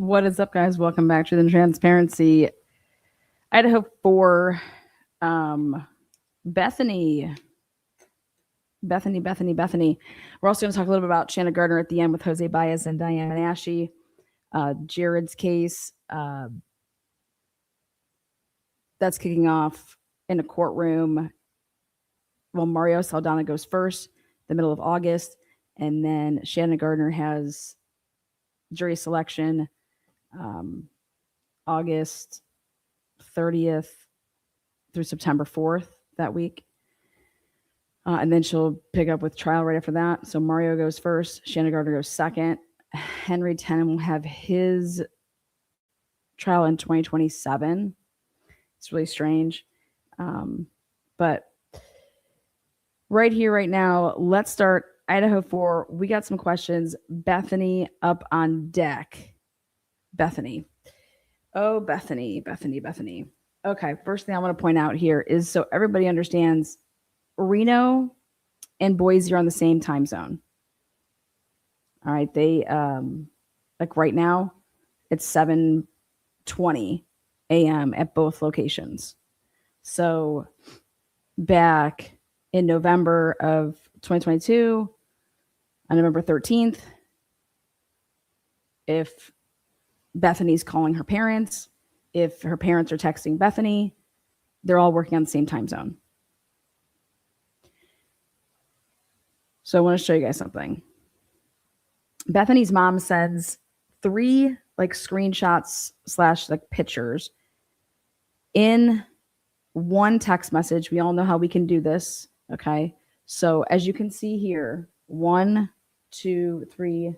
What is up, guys? Welcome back to the Transparency Idaho 4. Bethany. Bethany. We're also going to talk a little bit about Xana Gardner at the end with Jose Baez and Diane Ashe. Jared's case. That's kicking off in a courtroom. Well, Mario Saldana goes first, the middle of August. And then Xana Gardner has jury selection August 30th through September 4th that week. And then she'll pick up with trial right after that. So Mario goes first. Xana Gardner goes second. Henry Tenen will have his trial in 2027. It's really strange. But right here, right now, let's start Idaho4. We got some questions. Bethany up on deck. Bethany. Oh, Bethany. Okay, first thing I want to point out here is so everybody understands Reno and Boise are on the same time zone. All right, they like right now it's 7:20 a.m. at both locations. So back in November of 2022, on November 13th, if Bethany's calling her parents, if her parents are texting Bethany, they're all working on the same time zone. So I want to show you guys something. Bethany's mom sends 3 screenshots / pictures in one text message. We all know how we can do this. Okay. So as you can see here, 1, 2, 3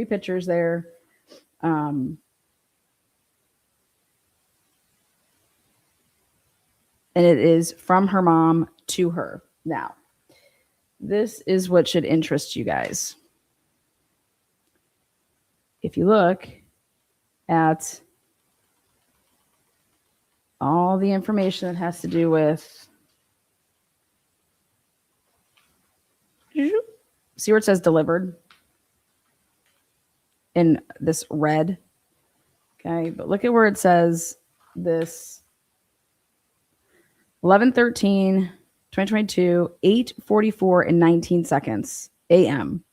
pictures there. And it is from her mom to her. Now, this is what should interest you guys. If you look at all the information that has to do with, see where it says delivered in this red. Okay, but look at where it says this 11/13/2022, 8:44 and 19 seconds a.m.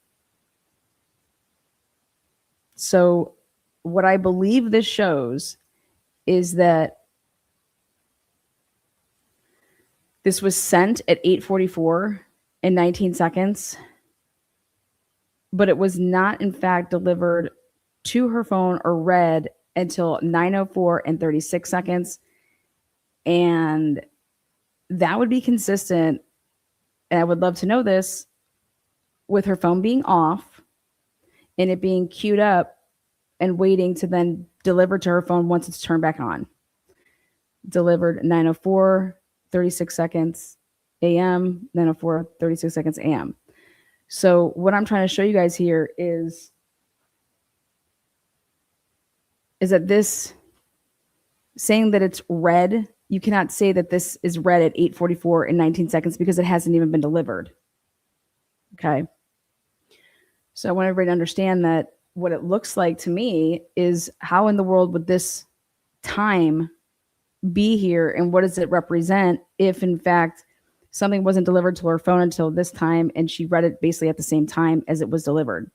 So what I believe this shows is that this was sent at 8:44 and 19 seconds, but it was not in fact delivered to her phone or read until 9:04 and 36 seconds. And that would be consistent, and I would love to know this, with her phone being off and it being queued up and waiting to then deliver to her phone once it's turned back on. Delivered 9:04, 36 seconds a.m., 9:04, 36 seconds a.m. So what I'm trying to show you guys here is that this saying that it's red, you cannot say that this is red at 8:44 and 19 seconds because it hasn't even been delivered. Okay. So I want everybody to understand that what it looks like to me is how in the world would this time be here, and what does it represent if in fact something wasn't delivered to her phone until this time and she read it basically at the same time as it was delivered.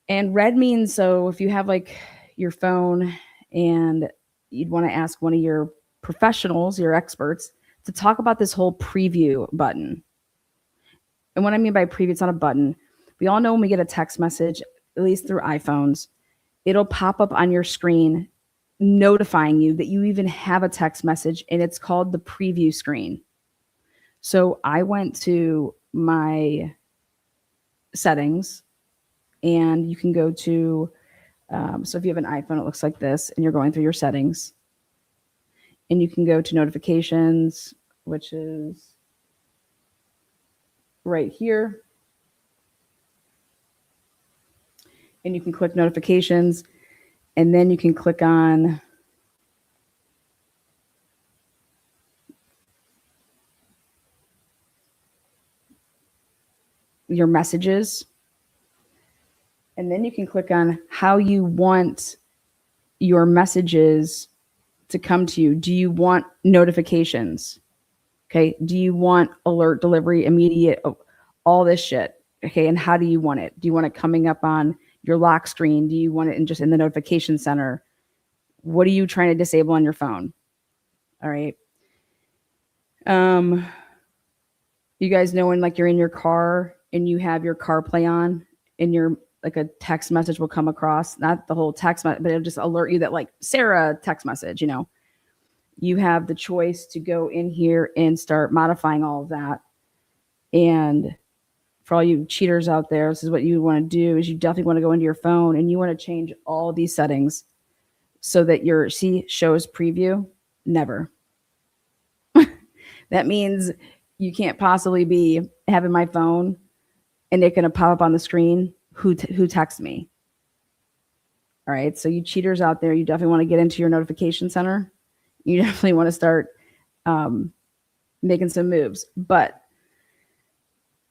And red means, so if you have your phone and you'd want to ask one of your professionals, your experts, to talk about this whole preview button. And what I mean by preview, it's not a button. We all know when we get a text message, at least through iPhones, it'll pop up on your screen notifying you that you even have a text message, and it's called the preview screen. So I went to my settings, and you can go to, so if you have an iPhone, it looks like this, and you're going through your settings, and you can go to notifications, which is right here. And you can click notifications, and then you can click on your messages. And then you can click on how you want your messages to come to you. Do you want notifications? Okay. Do you want alert, delivery, immediate, all this shit? Okay. And how do you want it? Do you want it coming up on your lock screen? Do you want it just in the notification center? What are you trying to disable on your phone? All right. You guys know when like you're in your car and you have your CarPlay on and your like a text message will come across, not the whole text, but it'll just alert you that like Sarah text message, you have the choice to go in here and start modifying all of that. And for all you cheaters out there, this is what you want to do is you definitely want to go into your phone and you want to change all these settings so that your shows preview. Never. That means you can't possibly be having my phone and it's going to pop up on the screen who texts me. All right. So you cheaters out there, you definitely want to get into your notification center. You definitely want to start making some moves. But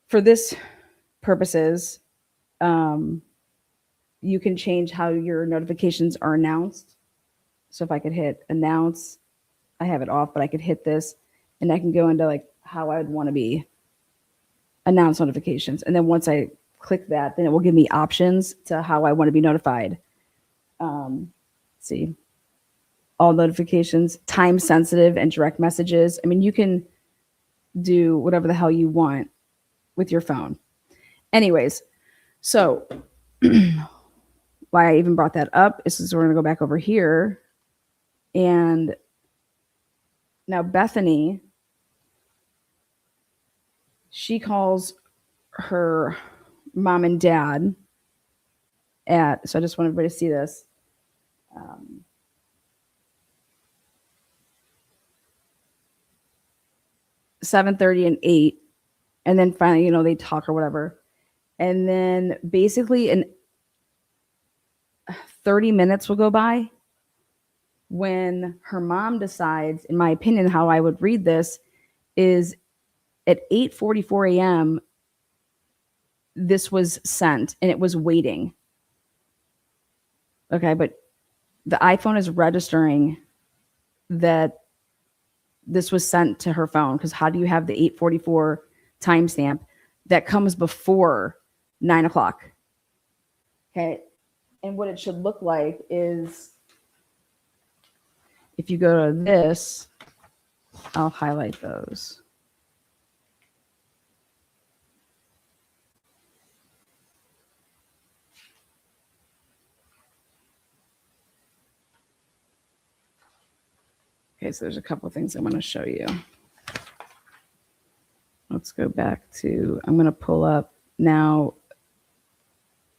for this purposes, you can change how your notifications are announced. So if I could hit announce, I have it off, but I could hit this and I can go into like how I would want to be announce notifications. And then once I click that, then it will give me options to how I want to be notified. See, all notifications, time sensitive and direct messages. I mean, you can do whatever the hell you want with your phone. Anyways, so why I even brought that up is we're going to go back over here. And now Bethany, she calls her mom and dad so I just want everybody to see this. 7:30 and 8. And then finally, they talk or whatever. And then basically in 30 minutes will go by when her mom decides, in my opinion, how I would read this is at 8:44 a.m. this was sent and it was waiting. Okay, but the iPhone is registering that this was sent to her phone because how do you have the 8:44 timestamp that comes before 9 o'clock? Okay, and what it should look like is if you go to this, I'll highlight those. Okay, so there's a couple of things I want to show you. Let's go back to, I'm going to pull up now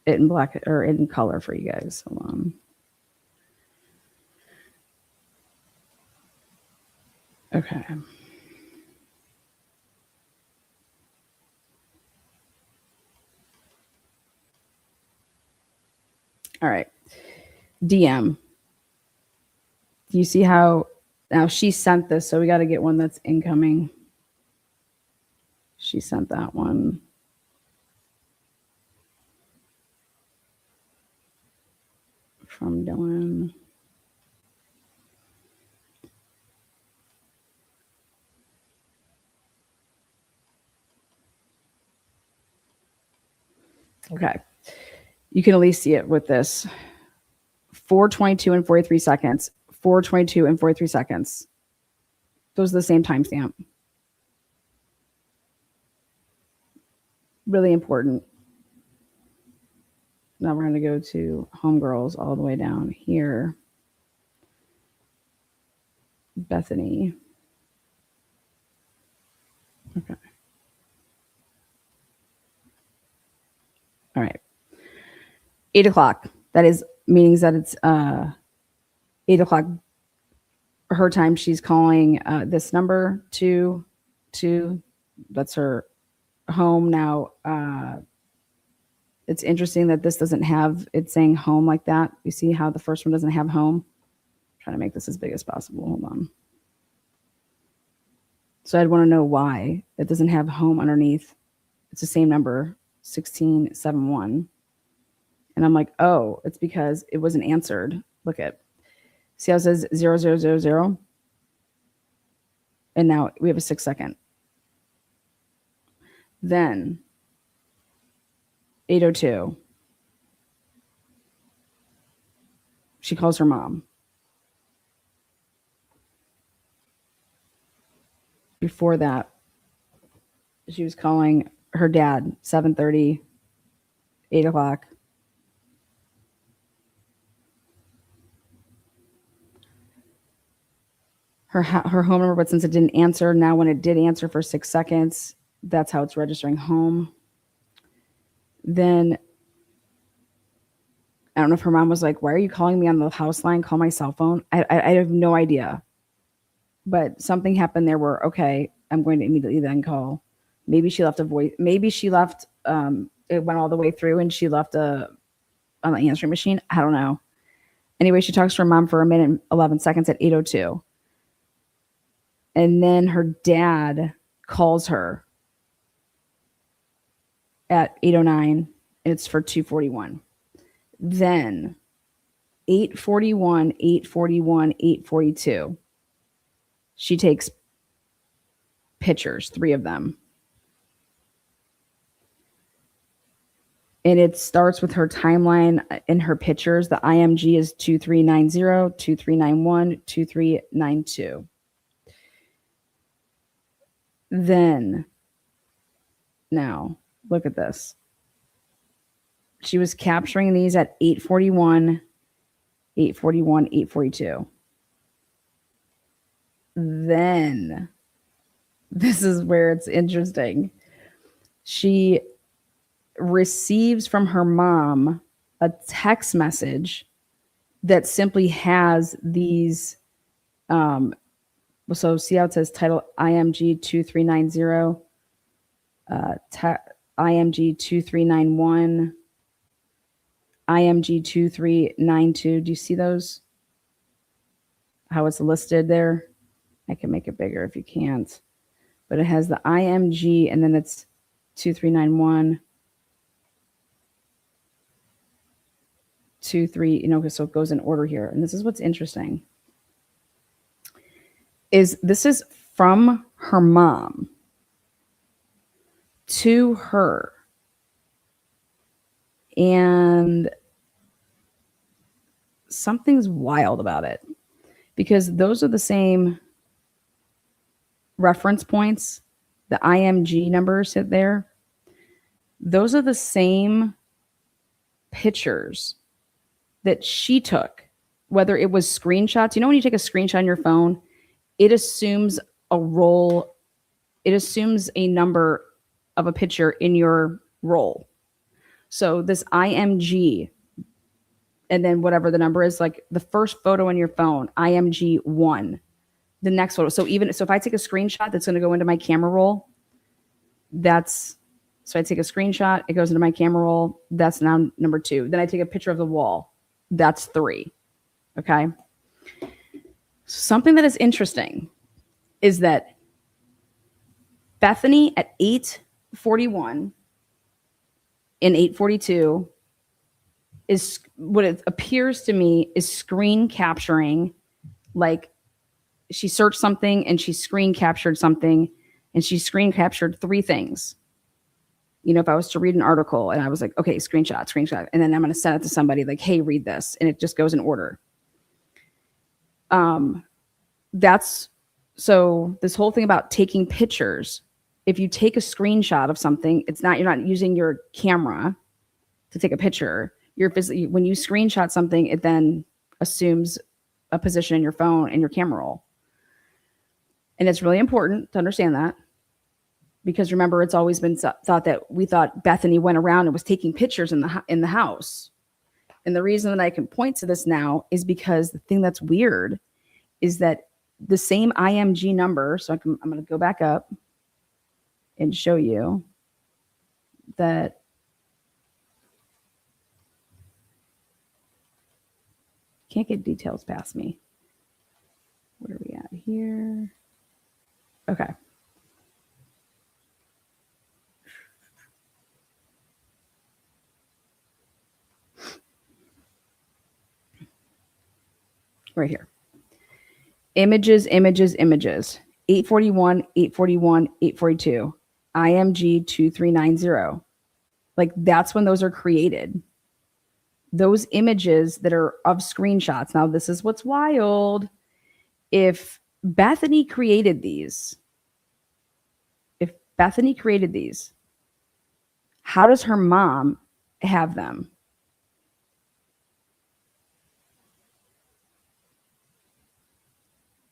it in black or in color for you guys. Hold on. Okay. All right. DM. Do you see how now she sent this? So we got to get one that's incoming. She sent that one. From Dylan. Okay. You can at least see it with this. 4:22 and 43 seconds. 4:22 and 43 seconds. Those are the same timestamp. Really important. Now we're going to go to Homegirls all the way down here. Bethany. Okay. All right. 8 o'clock. That is means that it's 8 o'clock her time. She's calling this number to that's her home now. It's interesting that this doesn't have it's saying home like that. You see how the first one doesn't have home? I'm trying to make this as big as possible. Hold on. So I'd want to know why it doesn't have home underneath. It's the same number, 1671. And And I'm like, oh, it's because it wasn't answered. Look at, see how it says 0000? And now we have a 6-second. Then 8:02. She calls her mom. Before that, she was calling her dad, 7:30, 8 o'clock. Her home number, but since it didn't answer, now when it did answer for 6 seconds, that's how it's registering home. Then I don't know if her mom was like, why are you calling me on the house line? Call my cell phone. I have no idea. But something happened there where, okay, I'm going to immediately then call. Maybe she left a voice. Maybe she left, it went all the way through and she left on the answering machine. I don't know. Anyway, she talks to her mom for 1:11 at 8:02. And then her dad calls her at 8:09 and it's for 2:41. Then 8:41, 8:41, 8:42. She takes pictures, 3 of them. And it starts with her timeline in her pictures. The IMG is 2390, 2391, 2392. Then, now, look at this. She was capturing these at 8:41, 8:41, 8:42. Then, this is where it's interesting. She receives from her mom a text message that simply has these so see how it says title IMG 2390, IMG 2391, IMG 2392. Do you see those? How it's listed there? I can make it bigger if you can't. But it has the IMG and then it's 2391. 2, 3, so it goes in order here. And this is what's interesting. This is from her mom to her. And something's wild about it because those are the same reference points. The IMG numbers sit there. Those are the same pictures that she took, whether it was screenshots. When you take a screenshot on your phone, it assumes a roll. It assumes a number of a picture in your roll. So this IMG, and then whatever the number is, like the first photo on your phone, IMG 1, the next photo. So if I take a screenshot that's going to go into my camera roll, so I take a screenshot, it goes into my camera roll. That's now number 2. Then I take a picture of the wall. That's 3. Okay. Something that is interesting is that Bethany at 8:41 and 8:42 is what it appears to me is screen capturing. Like she searched something and she screen captured something and she screen captured 3 things. If I was to read an article and I was like, okay, screenshot, and then I'm going to send it to somebody like, hey, read this. And it just goes in order. So this whole thing about taking pictures, if you take a screenshot of something, you're not using your camera to take a picture. When you screenshot something, it then assumes a position in your phone and your camera roll. And it's really important to understand that. Because remember, it's always been thought that we thought Bethany went around and was taking pictures in the house. And the reason that I can point to this now is because the thing that's weird is that the same IMG number. So I'm going to go back up and show you that can't get details past me. Where are we at here? Okay. right here. Images, images, images. 841, 841, 842. IMG 2390. Like that's when those are created. Those images that are of screenshots. Now, this is what's wild. If Bethany created these, how does her mom have them?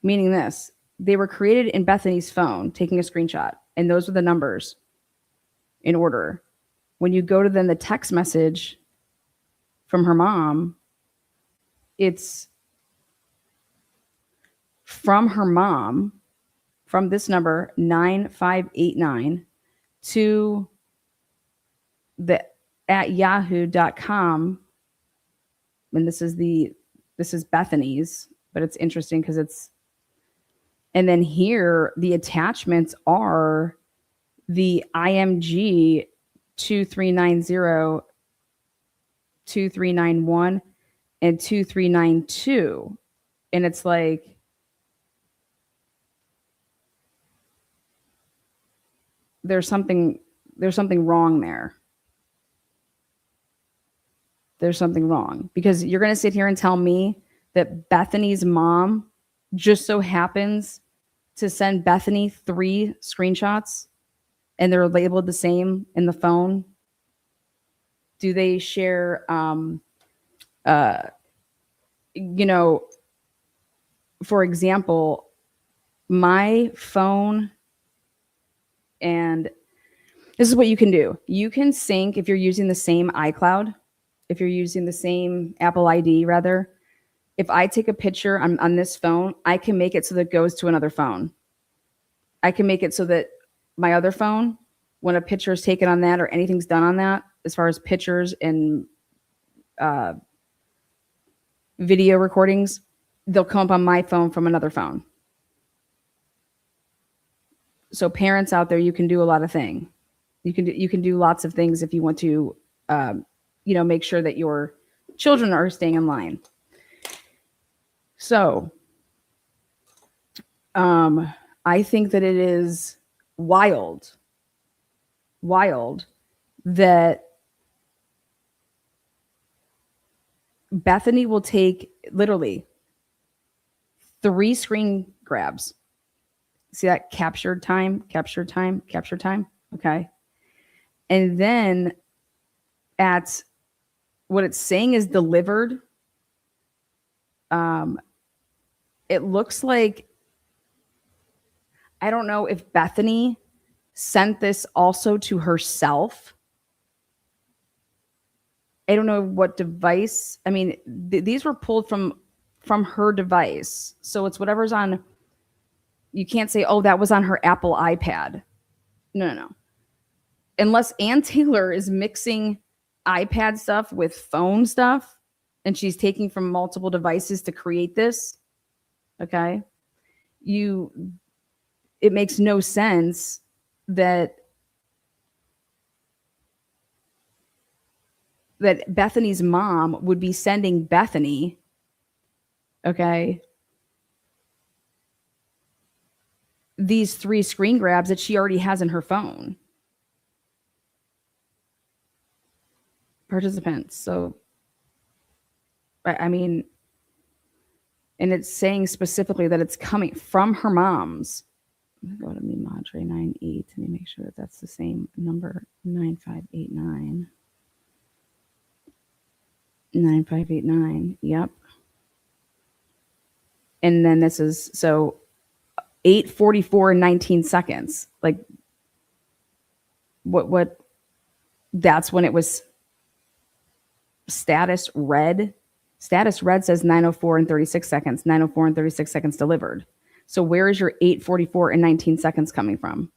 Meaning this, they were created in Bethany's phone, taking a screenshot, and those are the numbers in order. When you go to then the text message from her mom, it's from her mom, from this number 9589 to the at yahoo.com. And this is Bethany's, but it's interesting because it's, and then here the attachments are the IMG 2390, 2391, and 2392. And it's like, there's something wrong there. There's something wrong because you're going to sit here and tell me that Bethany's mom just so happens to send Bethany 3 screenshots and they're labeled the same in the phone. Do they share, for example, my phone, and this is what you can do. You can sync if you're using the same iCloud, if you're using the same Apple ID, rather. If I take a picture on this phone, I can make it so that it goes to another phone. I can make it so that my other phone, when a picture is taken on that or anything's done on that, as far as pictures and video recordings, they'll come up on my phone from another phone. So parents out there, you can do a lot of things. You can do lots of things if you want to, make sure that your children are staying in line. So, I think that it is wild that Bethany will take literally 3 screen grabs. See that capture time. Okay. And then at what it's saying is delivered. It looks like, I don't know if Bethany sent this also to herself. I don't know what device. I mean, these were pulled from her device. So it's whatever's on. You can't say, oh, that was on her Apple iPad. No. Unless Ann Taylor is mixing iPad stuff with phone stuff and she's taking from multiple devices to create this. Okay. It makes no sense that Bethany's mom would be sending Bethany, okay, these 3 screen grabs that she already has in her phone. Participants. So, I mean, and it's saying specifically that it's coming from her mom's. I'm going to go to me Madre 98. Let me make sure that that's the same number. 9589. 9589. Yep. And then this is, so 8:44 and 19 seconds. Like what that's when it was status red. Status red says 9:04 and 36 seconds. 9:04 and 36 seconds delivered. So where is your 8:44 and 19 seconds coming from?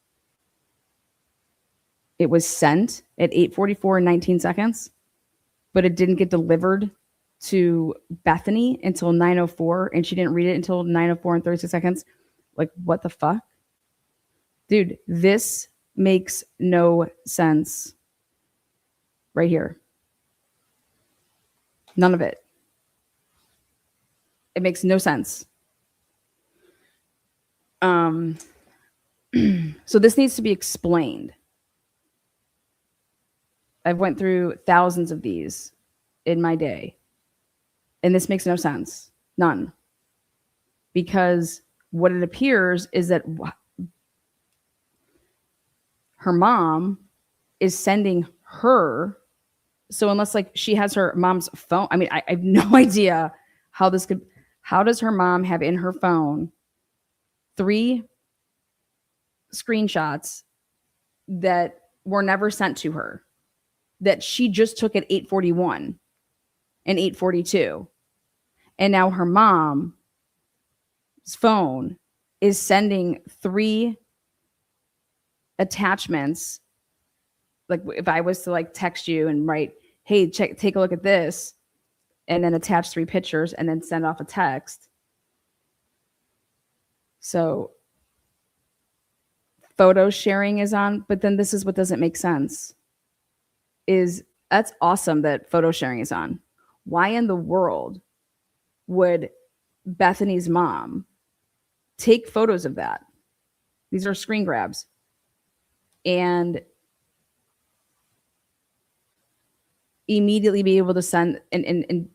It was sent at 8:44 and 19 seconds, but it didn't get delivered to Bethany until 9:04, and she didn't read it until 9:04 and 36 seconds. Like, what the fuck? Dude, this makes no sense. Right here. None of it. It makes no sense. So this needs to be explained. I've went through thousands of these in my day, and this makes no sense. None. Because what it appears is that her mom is sending her. So unless like she has her mom's phone, I mean, I have no idea how this could. How does her mom have in her phone 3 screenshots that were never sent to her, that she just took at 8:41 and 8:42, and now her mom's phone is sending 3 attachments? Like if I was to like text you and write, hey, take a look at this, and then attach 3 pictures and then send off a text. So photo sharing is on, but then this is what doesn't make sense. Is that's awesome that photo sharing is on. Why in the world would Bethany's mom take photos of that? These are screen grabs. And immediately be able to send and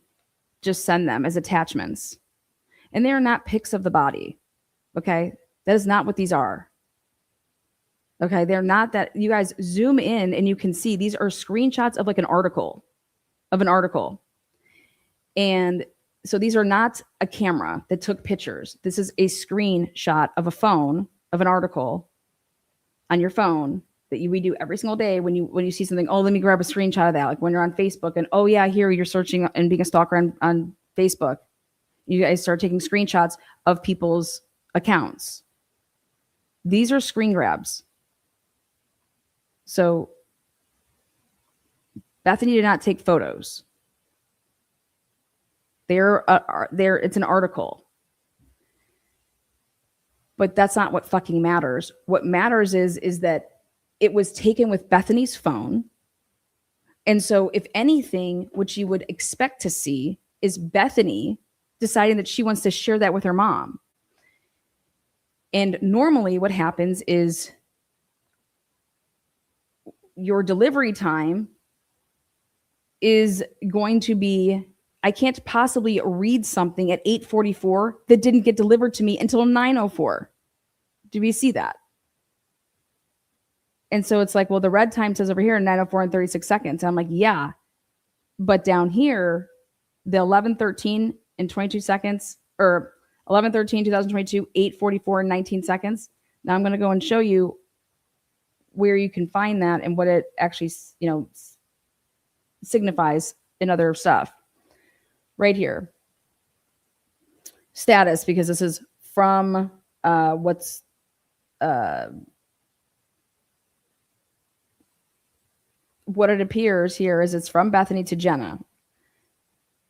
just send them as attachments. And they are not pics of the body. Okay. That is not what these are. Okay. They're not that. You guys zoom in and you can see these are screenshots of like an article. And so these are not a camera that took pictures. This is a screenshot of a phone, of an article on your phone that we do every single day when you see something. Oh, let me grab a screenshot of that. Like when you're on Facebook and oh yeah, here you're searching and being a stalker on Facebook. You guys start taking screenshots of people's accounts. These are screen grabs. So Bethany did not take photos. It's an article. But that's not what fucking matters. What matters is that it was taken with Bethany's phone. And so if anything, what you would expect to see is Bethany deciding that she wants to share that with her mom. And normally what happens is your delivery time is going to be, I can't possibly read something at 8:44 that didn't get delivered to me until 9:04. Do we see that? And so it's like, well, the red time says over here 9:04 and 36 seconds. And I'm like, yeah. But down here, the 11:13 and 22 seconds, or 11:13, 2022, 8:44 and 19 seconds. Now I'm going to go and show you where you can find that and what it actually, signifies in other stuff. Right here. Status, because this is from what it appears here is it's from Bethany to Xana.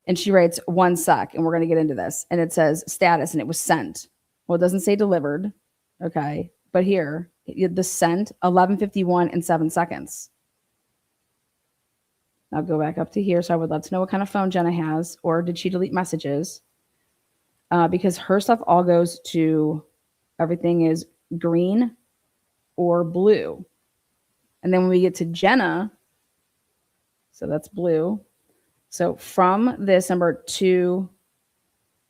And she writes 1 sec, and we're going to get into this. And it says status, and it was sent. Well, it doesn't say delivered. Okay. But here, the sent, 11:51 and 7 seconds. I'll go back up to here. So I would love to know what kind of phone Xana has, or did she delete messages? Because her stuff all goes to, everything is green or blue. And then when we get to Xana, so that's blue. So from this number to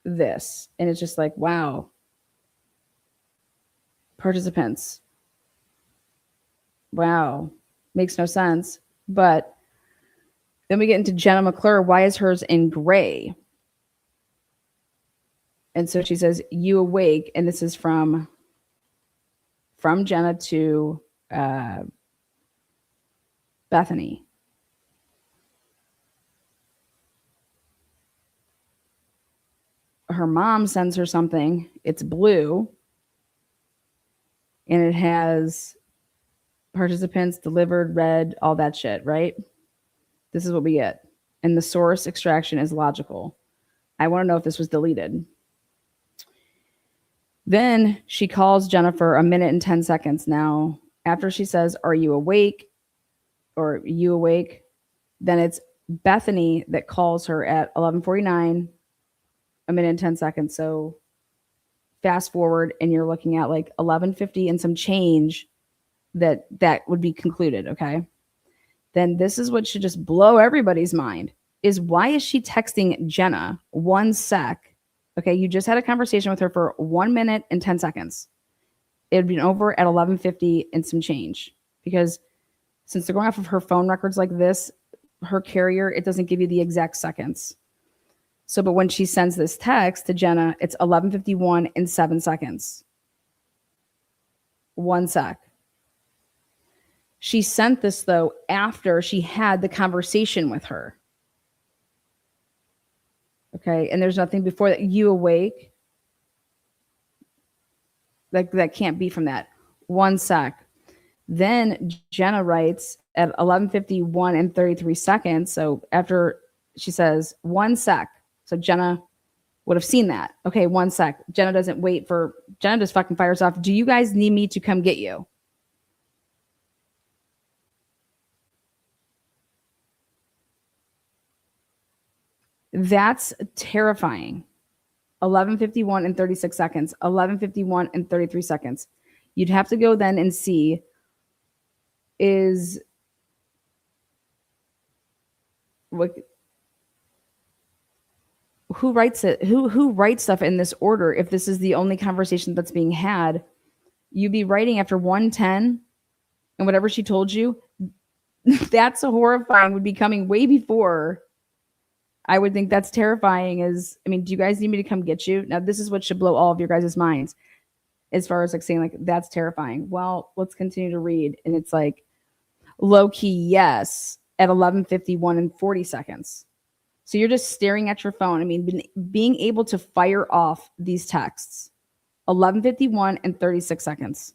this, and it's just like, wow. Participants. Wow. Makes no sense. But then we get into Xana McClure. Why is hers in gray? And so she says, you awake. And this is from Xana to Bethany. Her mom sends her something. It's blue. And it has participants, delivered, read, all that shit, right? This is what we get. And the source extraction is logical. I want to know if this was deleted. Then she calls Jennifer 1 minute and 10 seconds. Now, after she says, are you awake? Or you awake? Then it's Bethany that calls her at 11:49 a minute and 10 seconds. So fast forward and you're looking at like 11:50 and some change that would be concluded, okay? Then this is what should just blow everybody's mind is why is she texting Jenna 1 sec? Okay, you just had a conversation with her for 1 minute and 10 seconds. It had been over at 11:50 and some change because since they're going off of her phone records like this, her carrier, it doesn't give you the exact seconds. So, but when she sends this text to Jenna, it's 11:51 and 7 seconds. 1 sec. She sent this though after she had the conversation with her. Okay, and there's nothing before that. You awake? Like that can't be from that. 1 sec. Then Jenna writes at 11:51 and 33 seconds. So after she says 1 sec. So Jenna would have seen that. Okay, 1 sec. Jenna doesn't wait for, Jenna just fucking fires off. Do you guys need me to come get you? That's terrifying. 11:51 and 36 seconds. 11:51 and 33 seconds. You'd have to go then and see is what, who writes it? Who writes stuff in this order? If this is the only conversation that's being had, you'd be writing after 110 and whatever she told you. That's horrifying. Would be coming way before. I would think that's terrifying. Is, I mean, do you guys need me to come get you? Now, this is what should blow all of your guys' minds as far as like saying like that's terrifying. Well, let's continue to read, and it's like low key yes at 11:51 and 40 seconds. So you're just staring at your phone. I mean, being able to fire off these texts, 11:51 and 36 seconds.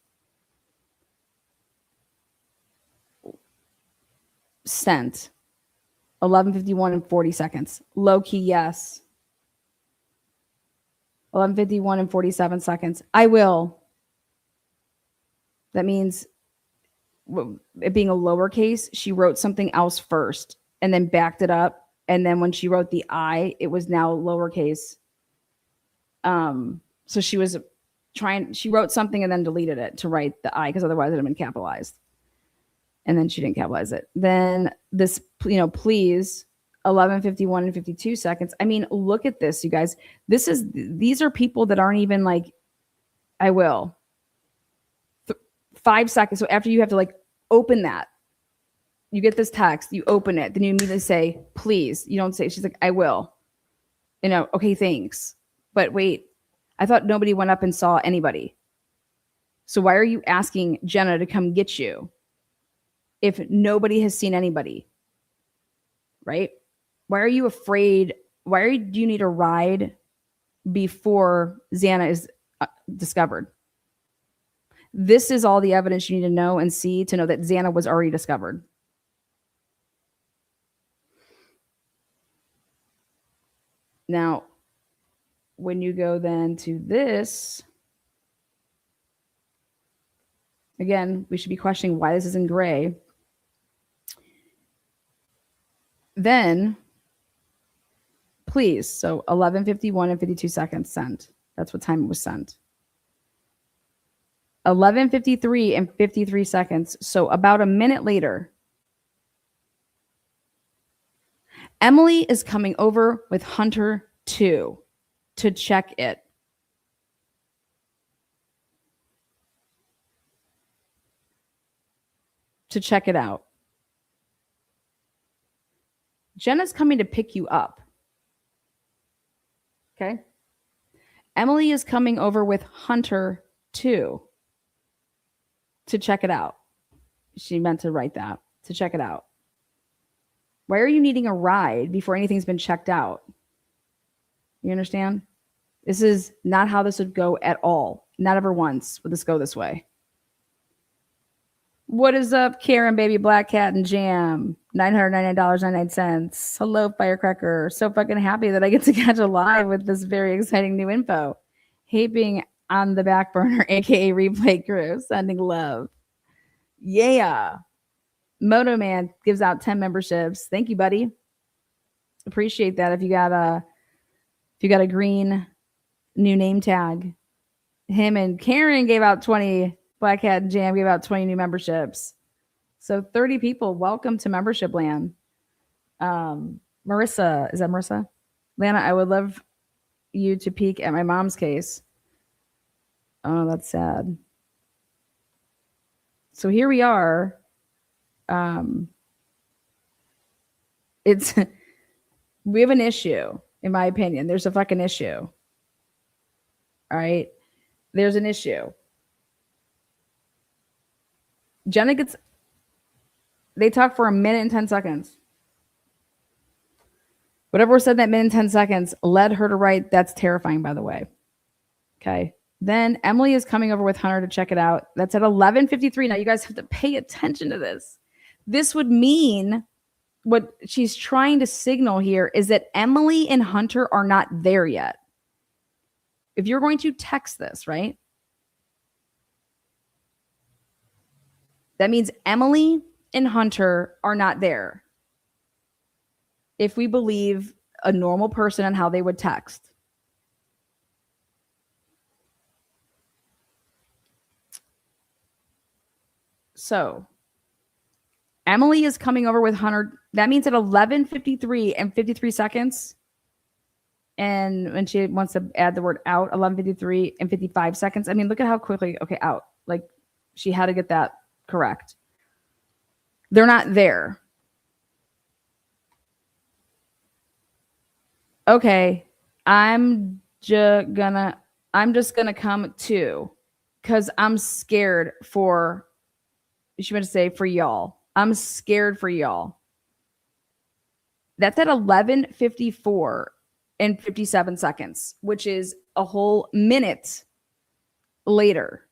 Sent. 11:51 and 40 seconds. Low key, yes. 11:51 and 47 seconds. I will. That means it being a lowercase, she wrote something else first and then backed it up. And then when she wrote the I, it was now lowercase. So she was she wrote something and then deleted it to write the I because otherwise it would have been capitalized. And then she didn't capitalize it. Then this, please, 11:51 and 52 seconds. I mean, look at this, you guys. These are people that aren't even like, I will. 5 seconds. So after you have to like open that, you get this text, you open it, then you immediately say, please. You don't say, she's like, I will. Okay, thanks. But wait, I thought nobody went up and saw anybody. So why are you asking Jenna to come get you if nobody has seen anybody? Right? Why are you afraid? Do you need a ride before Xana is discovered? This is all the evidence you need to know and see to know that Xana was already discovered. Now, when you go then to this, again, we should be questioning why this is in gray. Then, please, so 11:51 and 52 seconds sent. That's what time it was sent. 11:53 and 53 seconds. So about a minute later, Emily is coming over with Hunter 2 to check it. To check it out. Jenna's coming to pick you up. Okay? Emily is coming over with Hunter 2 to check it out. She meant to write that, to check it out. Why are you needing a ride before anything's been checked out? You understand? This is not how this would go at all. Not ever once would this go this way. What is up, Karen, baby, Black Cat, and Jam? $999.99. Hello, Firecracker. So fucking happy that I get to catch a live with this very exciting new info. Hate being on the back burner, aka replay crew. Sending love. Yeah. Moto Man gives out 10 memberships. Thank you, buddy. Appreciate that. If you got If you got a green new name tag, him and Karen gave out 20, Black Hat and Jam gave out 20 new memberships. So 30 people, welcome to membership land. Marissa, is that Marissa? Lana, I would love you to peek at my mom's case. Oh, that's sad. So here we are. We have an issue, in my opinion. There's a fucking issue. All right. There's an issue. Jenna they talk for a minute and 10 seconds. Whatever was said in that minute and 10 seconds led her to write, that's terrifying, by the way. Okay. Then Emily is coming over with Hunter to check it out. That's at 11:53. Now you guys have to pay attention to this. This would mean what she's trying to signal here is that Emily and Hunter are not there yet. If you're going to text this, right? That means Emily and Hunter are not there. If we believe a normal person and how they would text. So Emily is coming over with Hunter. That means at 11:53 and 53 seconds. And when she wants to add the word out, 11:53 and 55 seconds. I mean, look at how quickly, okay, out. Like she had to get that correct. They're not there. Okay, I'm just gonna come too, because I'm scared for, she meant to say for y'all. I'm scared for y'all. That's at 11:54 and 57 seconds, which is a whole minute later.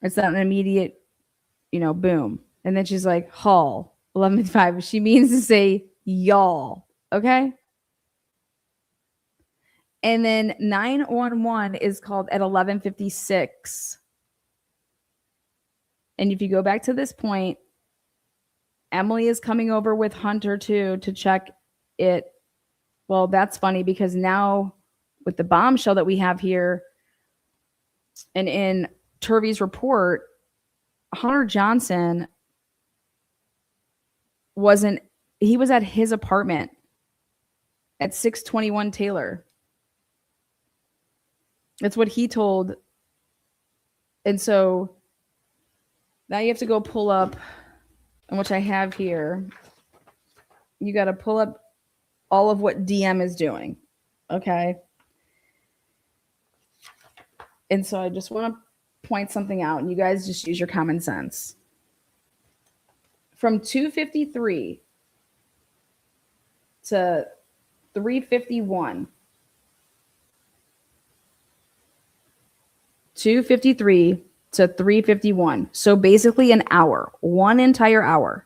It's not an immediate, boom. And then she's like, Hall, 11:55. She means to say y'all. Okay. And then 911 is called at 11:56. And if you go back to this point, Emily is coming over with Hunter too to check it. Well, that's funny because now with the bombshell that we have here and in Turvey's report, Hunter Johnson was at his apartment at 621 Taylor. That's what he told. And so now you have to go pull up, and which I have here. You got to pull up all of what DM is doing. Okay. And so I just want to point something out, and you guys just use your common sense. From 2:53 to 3:51. 2:53 to 3:51. So basically an hour, one entire hour.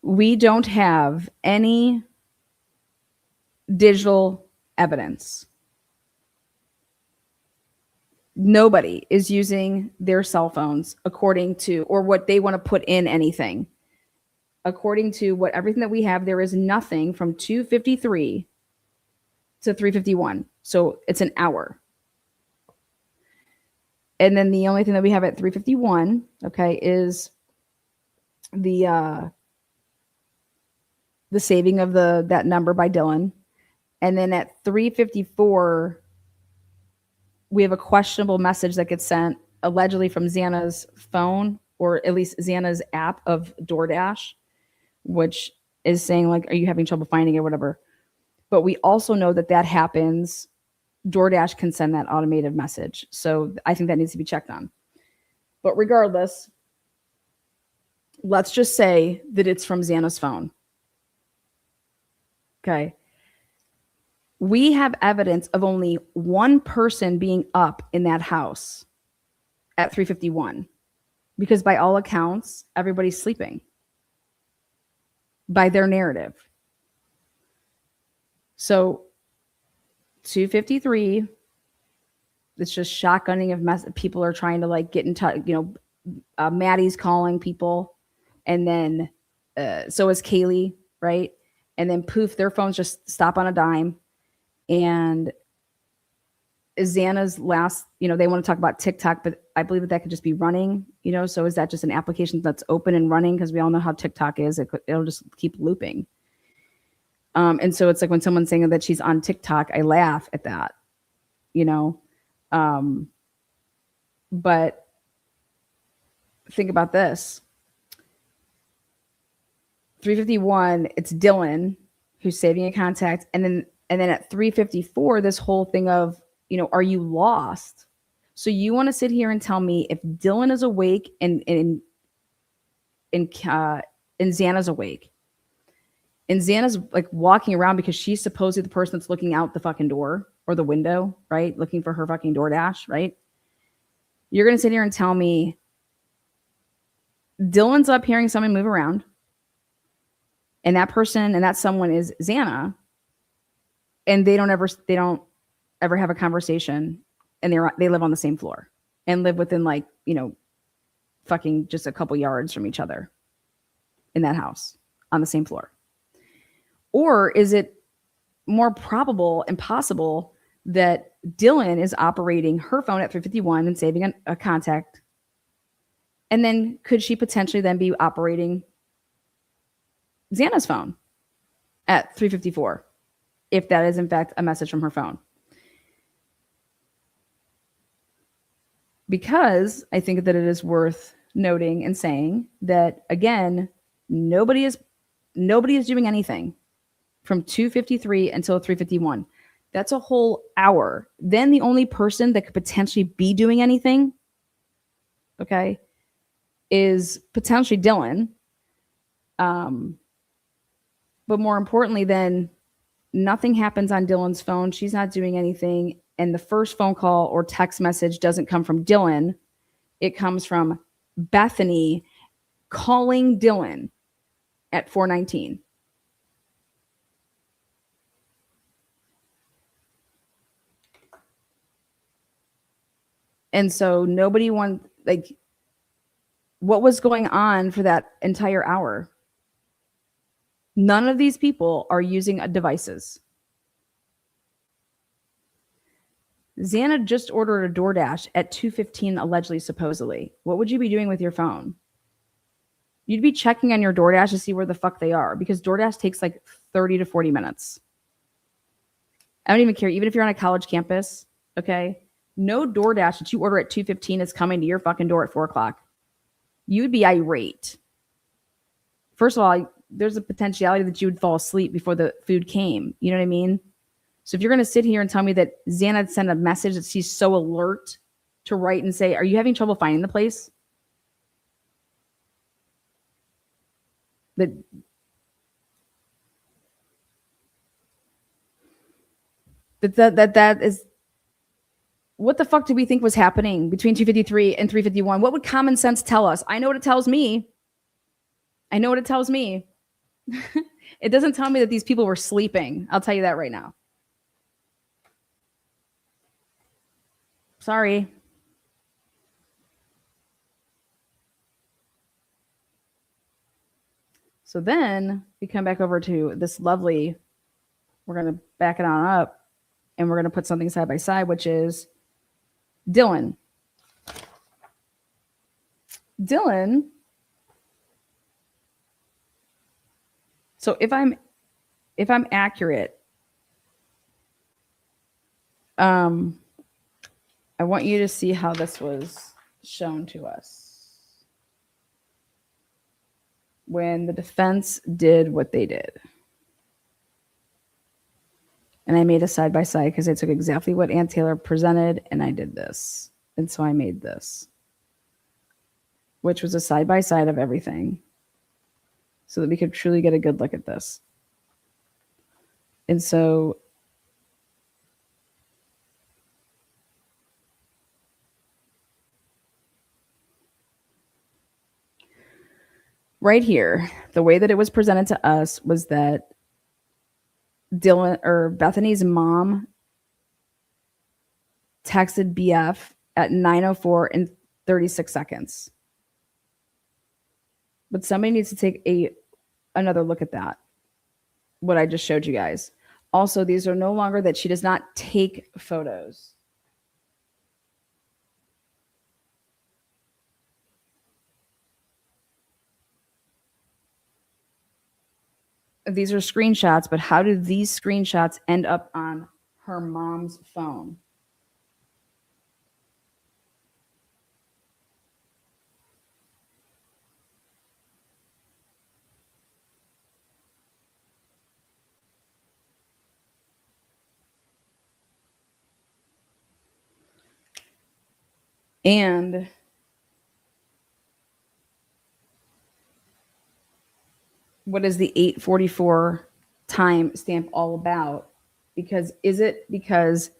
We don't have any digital evidence. Nobody is using their cell phones according to, or what they want to put in anything. According to what everything that we have, there is nothing from 2:53 to 3:51. So it's an hour. And then the only thing that we have at 3:51, okay, is the saving of that number by Dylan. And then at 3:54, we have a questionable message that gets sent allegedly from Xana's phone, or at least Xana's app of DoorDash, which is saying like, are you having trouble finding it, whatever. But we also know that happens. DoorDash can send that automated message. So I think that needs to be checked on. But regardless, let's just say that it's from Xana's phone. Okay. We have evidence of only one person being up in that house at 3:51, because by all accounts, everybody's sleeping by their narrative. So 2:53, it's just shotgunning of people are trying to like get in touch. Maddie's calling people And then so is Kaylee, right? And then poof, their phones just stop on a dime. And Xana's last, they want to talk about TikTok, but I believe that could just be running, so is that just an application that's open and running? Because we all know how TikTok is. It'll just keep looping. And so it's like when someone's saying that she's on TikTok, I laugh at that, but think about this. 351, it's Dylan who's saving a contact. And then at 354, this whole thing of, are you lost? So you want to sit here and tell me if Dylan is awake and Xana's awake, and Xana's like walking around because she's supposedly the person that's looking out the fucking door or the window, right? Looking for her fucking DoorDash, right? You're going to sit here and tell me Dylan's up hearing someone move around, and that person and that someone is Xana, and they don't ever have a conversation, and they live on the same floor and live within fucking just a couple yards from each other in that house on the same floor? Or is it more probable and possible that Dylan is operating her phone at 351 and saving a contact, and then could she potentially then be operating Xana's phone at 354 if that is in fact a message from her phone? Because I think that it is worth noting and saying that, again, nobody is doing anything from 2:53 until 3:51. That's a whole hour. Then the only person that could potentially be doing anything, okay, is potentially Dylan. But more importantly, then nothing happens on Dylan's phone. She's not doing anything. And the first phone call or text message doesn't come from Dylan. It comes from Bethany calling Dylan at 4:19. And so nobody what was going on for that entire hour? None of these people are using devices. Xana just ordered a DoorDash at 2:15, allegedly, supposedly. What would you be doing with your phone? You'd be checking on your DoorDash to see where the fuck they are, because DoorDash takes 30 to 40 minutes. I don't even care. Even if you're on a college campus, okay? No DoorDash that you order at 2:15 is coming to your fucking door at 4 o'clock. You would be irate. First of all, there's a potentiality that you would fall asleep before the food came. You know what I mean? So if you're going to sit here and tell me that Xana sent a message that she's so alert to write and say, are you having trouble finding the place? That is, what the fuck do we think was happening between 2:53 and 3:51? What would common sense tell us? I know what it tells me. It doesn't tell me that these people were sleeping. I'll tell you that right now. Sorry. So then we come back over to this lovely, we're going to back it on up, and we're going to put something side by side, which is Dylan. So if I'm accurate, I want you to see how this was shown to us when the defense did what they did. And I made a side by side because I took exactly what Ann Taylor presented and I did this. And so I made this, which was a side by side of everything, so that we could truly get a good look at this. And so right here, the way that it was presented to us was that Dylan or Bethany's mom texted BF at 9:04 and 36 seconds. But somebody needs to take another look at that, what I just showed you guys. Also, these are no longer that she does not take photos. These are screenshots, but how do these screenshots end up on her mom's phone? And what is the 8:44 time stamp all about? Because is it because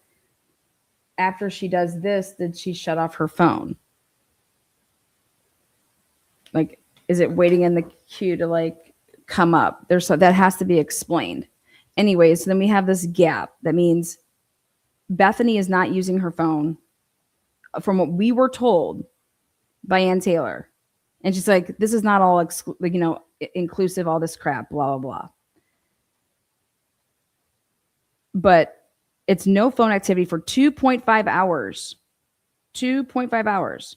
after she does this, did she shut off her phone? Like, is it waiting in the queue to like come up? There's that has to be explained. Anyways, so then we have this gap. That means Bethany is not using her phone from what we were told by Ann Taylor. And she's like, this is not all inclusive, all this crap, blah, blah, blah. But it's no phone activity for 2.5 hours. 2.5 hours.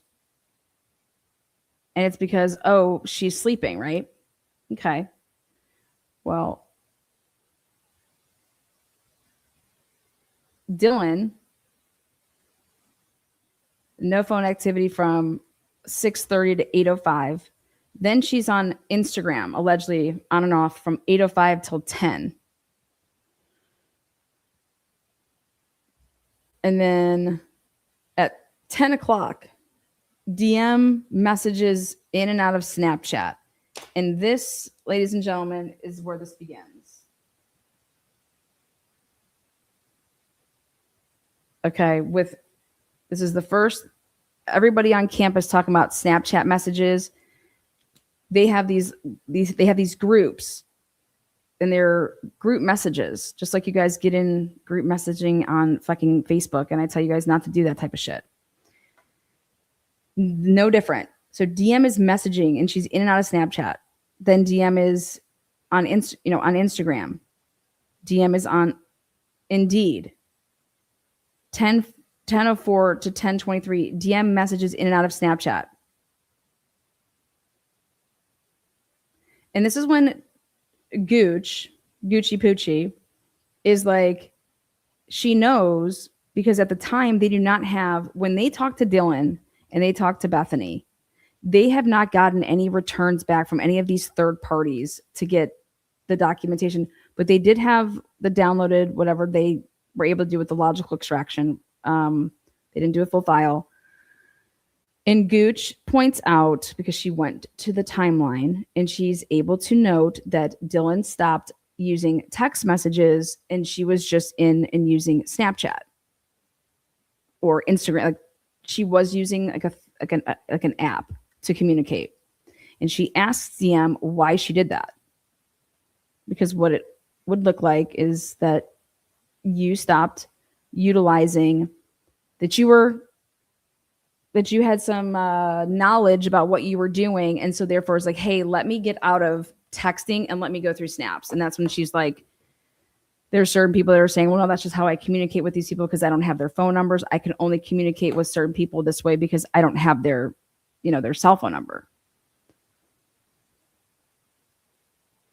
And it's because, oh, she's sleeping, right? Okay. Well, Dylan, no phone activity from 6:30 to 8:05. Then she's on Instagram, allegedly on and off from 8:05 till 10. And then at 10 o'clock, DM messages in and out of Snapchat. And this, ladies and gentlemen, is where this begins. Okay, this is the first, everybody on campus talking about Snapchat messages. They have these groups, and they're group messages, just like you guys get in group messaging on fucking Facebook, and I tell you guys not to do that type of shit. No different. So DM is messaging, and she's in and out of Snapchat. Then DM is on on Instagram. DM is on Indeed. 10:04 to 10:23. DM messages in and out of Snapchat. And this is when Gucci Poochie is like, she knows, because at the time they do not have, when they talk to Dylan and they talk to Bethany, they have not gotten any returns back from any of these third parties to get the documentation, but they did have the downloaded, whatever they were able to do with the logical extraction. They didn't do a full file. And Gooch points out, because she went to the timeline and she's able to note that Dylan stopped using text messages and she was just in and using Snapchat or Instagram. Like, she was using like an app to communicate. And she asks DM why she did that. Because what it would look like is that you stopped utilizing, that you had some knowledge about what you were doing. And so therefore it's like, hey, let me get out of texting and let me go through snaps. And that's when she's like, there are certain people that are saying, well, no, that's just how I communicate with these people, because I don't have their phone numbers. I can only communicate with certain people this way because I don't have their cell phone number.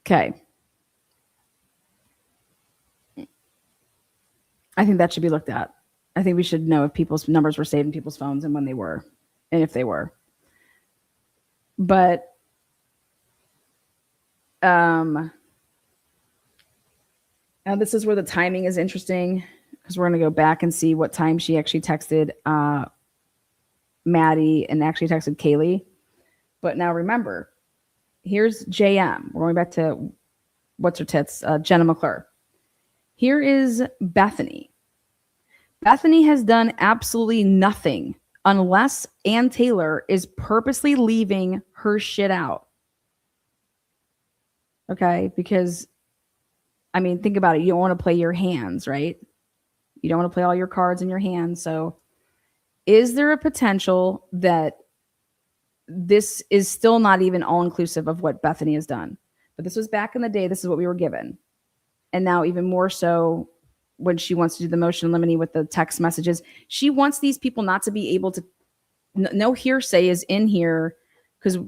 Okay. I think that should be looked at. I think we should know if people's numbers were saved in people's phones and when they were, and if they were. But now this is where the timing is interesting, because we're going to go back and see what time she actually texted Maddie and actually texted Kaylee. But now remember, here's JM. We're going back to what's her tits, Jenna McClure. Here is Bethany. Bethany has done absolutely nothing unless Ann Taylor is purposely leaving her shit out. Okay? Because, I mean, think about it. You don't want to play your hands, right? You don't want to play all your cards in your hands. So is there a potential that this is still not even all inclusive of what Bethany has done. But this was back in the day. This is what we were given. And now even more so when she wants to do the motion limine with the text messages. She wants these people not to be able to, no hearsay is in here, because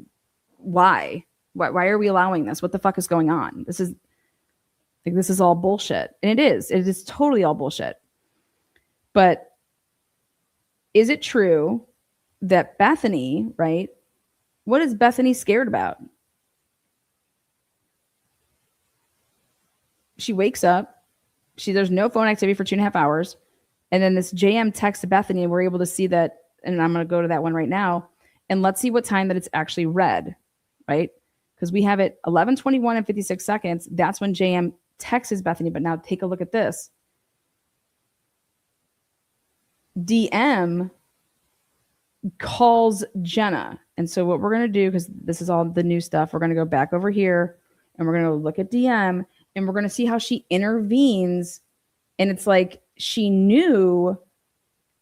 why? Why are we allowing this? What the fuck is going on? This is all bullshit. And it is totally all bullshit. But is it true that Bethany, right? What is Bethany scared about? She wakes up. There's no phone activity for 2.5 hours. And then this JM texts Bethany, and we're able to see that. And I'm going to go to that one right now. And let's see what time that it's actually read, right? Because we have it 11:21 and 56 seconds. That's when JM texts Bethany. But now take a look at this. DM calls Xana. And so what we're going to do, because this is all the new stuff, we're going to go back over here and we're going to look at DM and we're going to see how she intervenes. And it's like she knew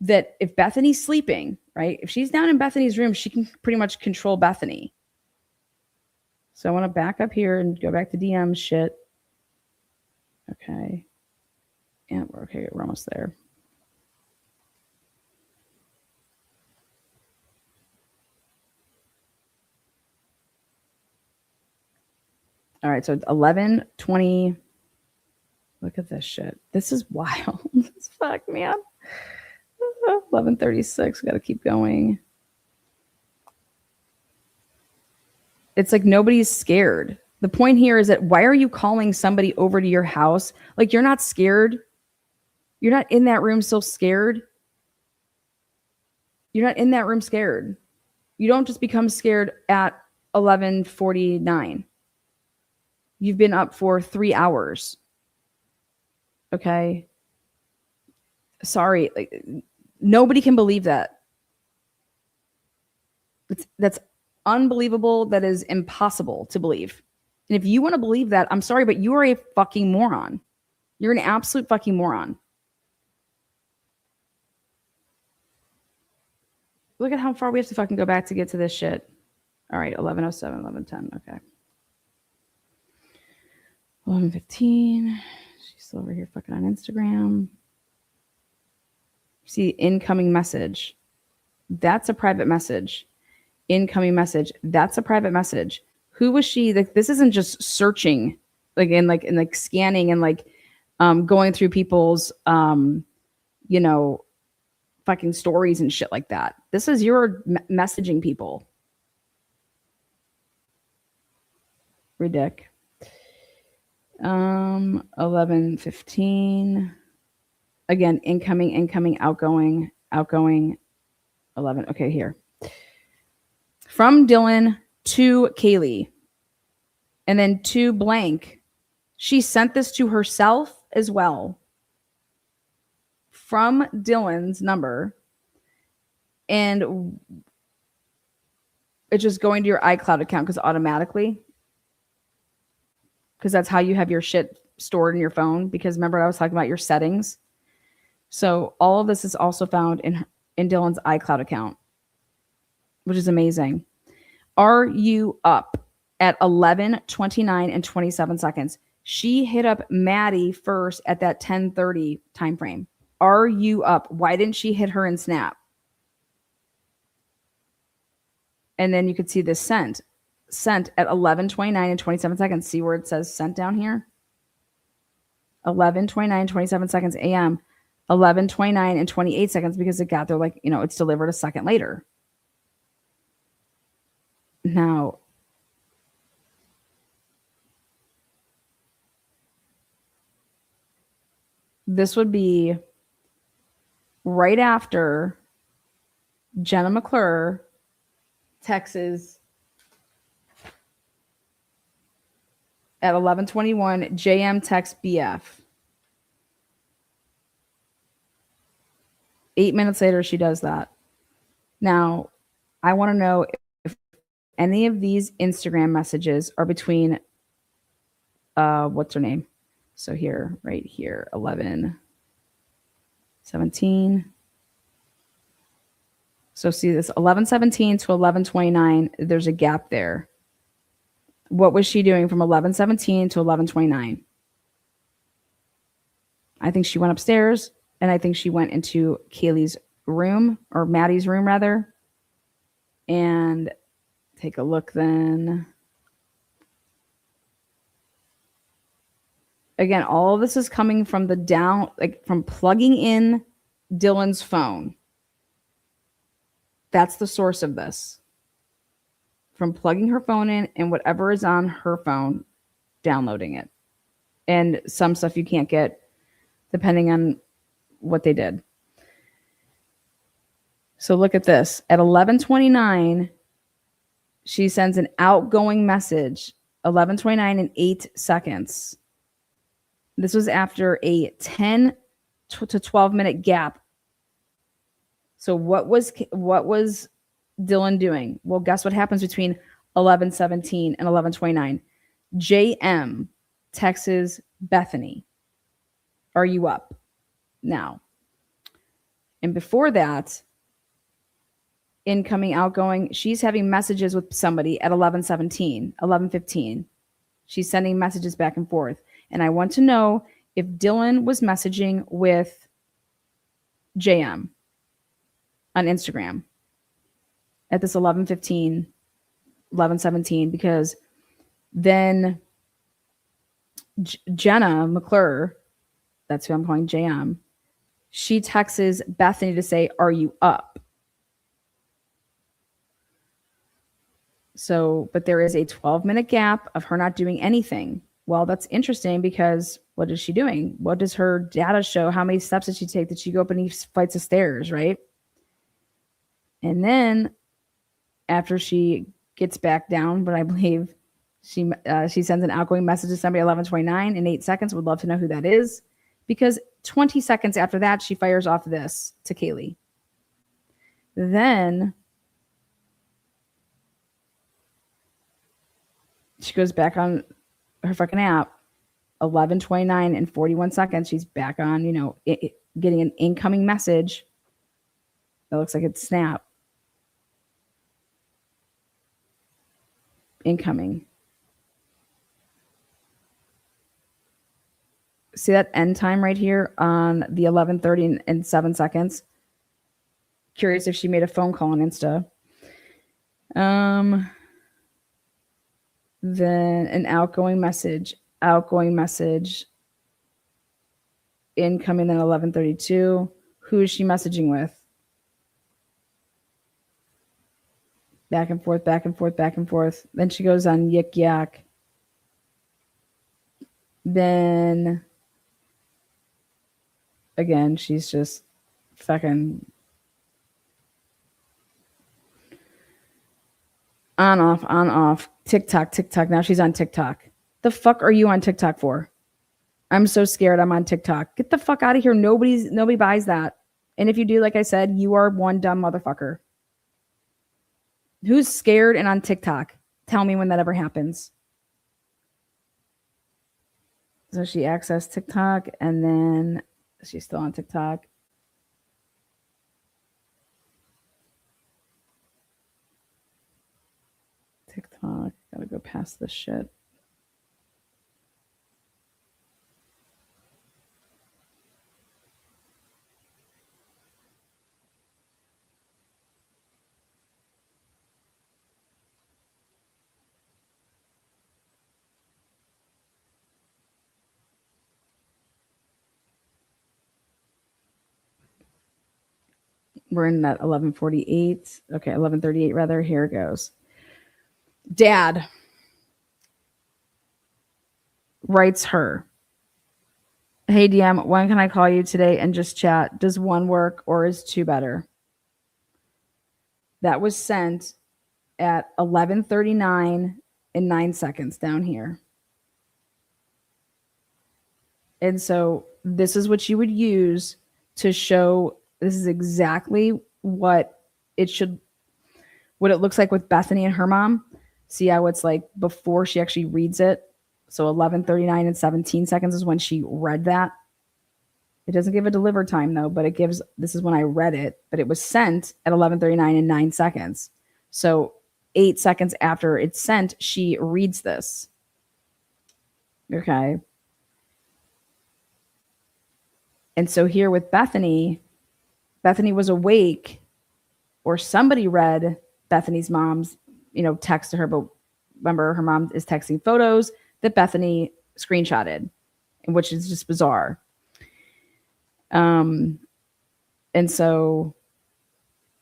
that if Bethany's sleeping, right? If she's down in Bethany's room, she can pretty much control Bethany. So I want to back up here and go back to DM shit. Okay. Yeah, okay, we're almost there. All right, so 11:20. Look at this shit. This is wild. This fuck, man. 11:36. Got to keep going. It's like nobody's scared. The point here is that why are you calling somebody over to your house? Like, you're not scared. You're not in that room still scared. You're not in that room scared. You don't just become scared at 11:49. You've been up for 3 hours. Okay. Sorry. Like, nobody can believe that. That's unbelievable. That is impossible to believe. And if you want to believe that, I'm sorry, but you are a fucking moron. You're an absolute fucking moron. Look at how far we have to fucking go back to get to this shit. All right, 11:07, 11:10. Okay. 11:15. She's still over here fucking on Instagram. See, incoming message. That's a private message. Incoming message. That's a private message. Who was she? Like, this isn't just searching, like scanning and going through people's fucking stories and shit like that. This is your messaging people. Ridic. 11:15. Again, incoming, outgoing. 11. Okay, here. From Dylan to Kaylee. And then to blank. She sent this to herself as well. From Dylan's number. And it's just going to your iCloud account because automatically. Because that's how you have your shit stored in your phone. Because remember, I was talking about your settings. So all of this is also found in Dylan's iCloud account, which is amazing. Are you up at 11:29 and 27 seconds? She hit up Maddie first at that 10:30 time frame. Are you up? Why didn't she hit her in Snap? And then you could see this sent at 11:29 and 27 seconds. See where it says sent down here? 11:29 and 27 seconds a.m. 11:29 and 28 seconds because it got there it's delivered a second later. Now, this would be right after Jenna McClure texts at 11:21, JM text BF. 8 minutes later, she does that. Now, I want to know if any of these Instagram messages are between, what's her name? So here, right here, 11:17. So see this 11:17 to 11:29, there's a gap there. What was she doing from 11:17 to 11:29? I think she went upstairs, and I think she went into Kaylee's room, or Maddie's room rather. And take a look then. Again, all of this is coming from the down, like from plugging in Dylan's phone. That's the source of this. From plugging her phone in and whatever is on her phone, downloading it. And some stuff you can't get depending on what they did. So look at this. At 11:29, she sends an outgoing message. 11:29 and 8 seconds. This was after a 10 to 12 minute gap. So what was Dylan doing? Well, guess what happens between 11:17 and 11:29? JM texts Bethany, "Are you up now?" And before that, incoming, outgoing, she's having messages with somebody at 11:17, 11:15. She's sending messages back and forth. And I want to know if Dylan was messaging with JM on Instagram at this 11:15, 11:17, because then Jenna McClure, that's who I'm calling JM, she texts Bethany to say, "Are you up?" So, but there is a 12-minute gap of her not doing anything. Well, that's interesting because what is she doing? What does her data show? How many steps did she take? Did she go up any flights of stairs, right? And then after she gets back down, but I believe she sends an outgoing message to somebody at 11:29 in 8 seconds. Would love to know who that is, because 20 seconds after that, she fires off this to Kaylee. Then she goes back on her fucking app. 11:29 and 41 seconds. She's back on, getting an incoming message. It looks like it's Snap. Incoming. See that end time right here on the 11:30 and 7 seconds? Curious if she made a phone call on Insta. Then an outgoing message, incoming at 11:32. Who is she messaging with? Back and forth, back and forth, back and forth. Then she goes on Yik Yak. Then again, she's just fucking on, off. TikTok. Now she's on TikTok. The fuck are you on TikTok for? I'm so scared I'm on TikTok. Get the fuck out of here. Nobody buys that. And if you do, like I said, you are one dumb motherfucker. Who's scared and on TikTok? Tell me when that ever happens. So she accessed TikTok, and then she's still on TikTok. TikTok. Gotta go past this shit. We're in that 11:48. Okay, 11:38 rather. Here it goes. Dad writes her, "Hey DM, when can I call you today and just chat? Does one work or is two better?" That was sent at 11:39 and 9 seconds down here. And so this is what you would use to show this is exactly what it looks like with Bethany and her mom. See how it's like before she actually reads it. So 11:39 and 17 seconds is when she read that. It doesn't give a delivered time though, but it gives, this is when I read it, but it was sent at 11:39 and 9 seconds. So 8 seconds after it's sent, she reads this. Okay. And so here with Bethany, Bethany was awake, or somebody read Bethany's mom's, text to her, but remember her mom is texting photos that Bethany screenshotted, which is just bizarre. And so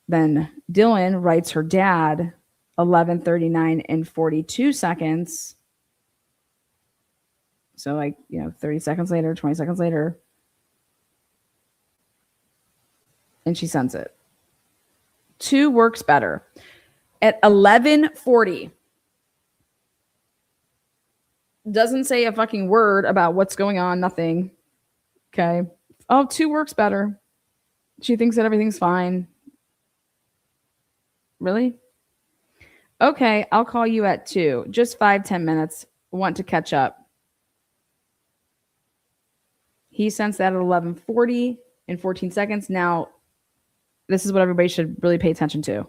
then Dylan writes her dad 11:39 and 42 seconds. So 30 seconds later, 20 seconds later. And she sends it. 2 works better. At 11:40. Doesn't say a fucking word about what's going on, nothing. Okay. Oh, 2 works better. She thinks that everything's fine. Really? Okay, I'll call you at 2. Just 5-10 minutes. Want to catch up. He sends that at 11:40 in 14 seconds. Now, this is what everybody should really pay attention to.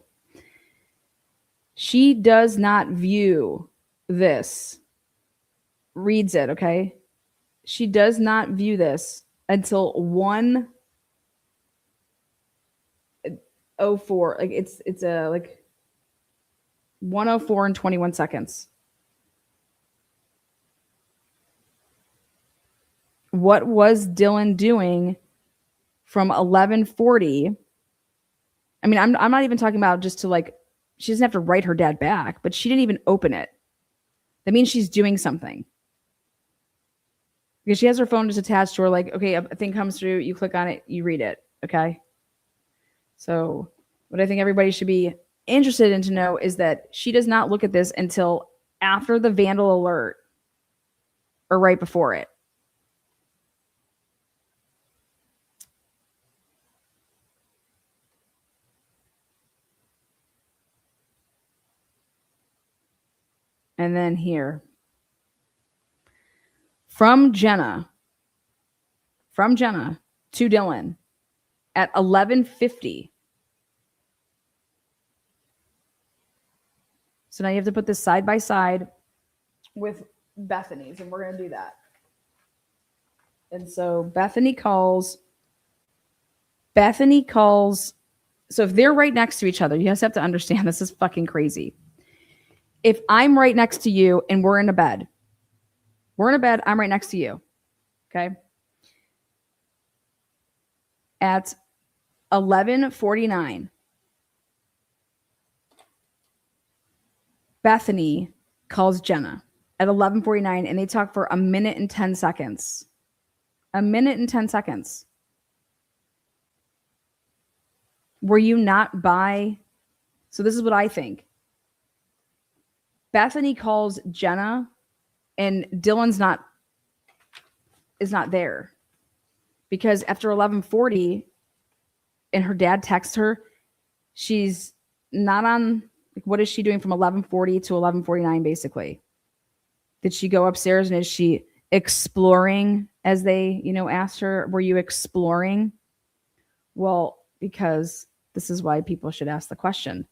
She does not view this. Reads it, okay? She does not view this until 1:04. Like it's a 1:04 and 21 seconds. What was Dylan doing from 11:40? I mean, I'm not even talking about just to she doesn't have to write her dad back, but she didn't even open it. That means she's doing something. Because she has her phone just attached to her, okay, a thing comes through, you click on it, you read it, okay? So what I think everybody should be interested in to know is that she does not look at this until after the vandal alert or right before it. And then here, from Xana to Dylan at 11:50. So now you have to put this side by side with Bethany's, and we're going to do that. And so Bethany calls. So if they're right next to each other, you guys have to understand this is fucking crazy. If I'm right next to you and we're in a bed, I'm right next to you. Okay. At 11:49, Bethany calls Xana at 11:49, and they talk for 1 minute and 10 seconds. 1 minute and 10 seconds. Were you not by? So this is what I think. Bethany calls Xana, and Dylan's is not there, because after 11:40, and her dad texts her, she's not on. What is she doing from 11:40 to 11:49? Basically, did she go upstairs, and is she exploring? As they, asked her, were you exploring? Well, because this is why people should ask the question.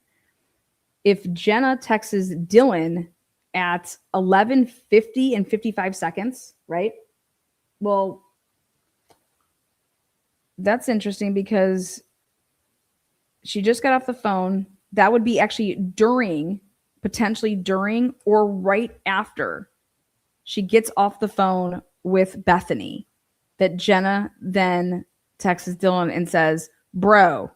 If Xana texts Dylan at 11:50 and 55 seconds, right? Well, that's interesting because she just got off the phone. That would be actually potentially during or right after she gets off the phone with Bethany, that Xana then texts Dylan and says, bro.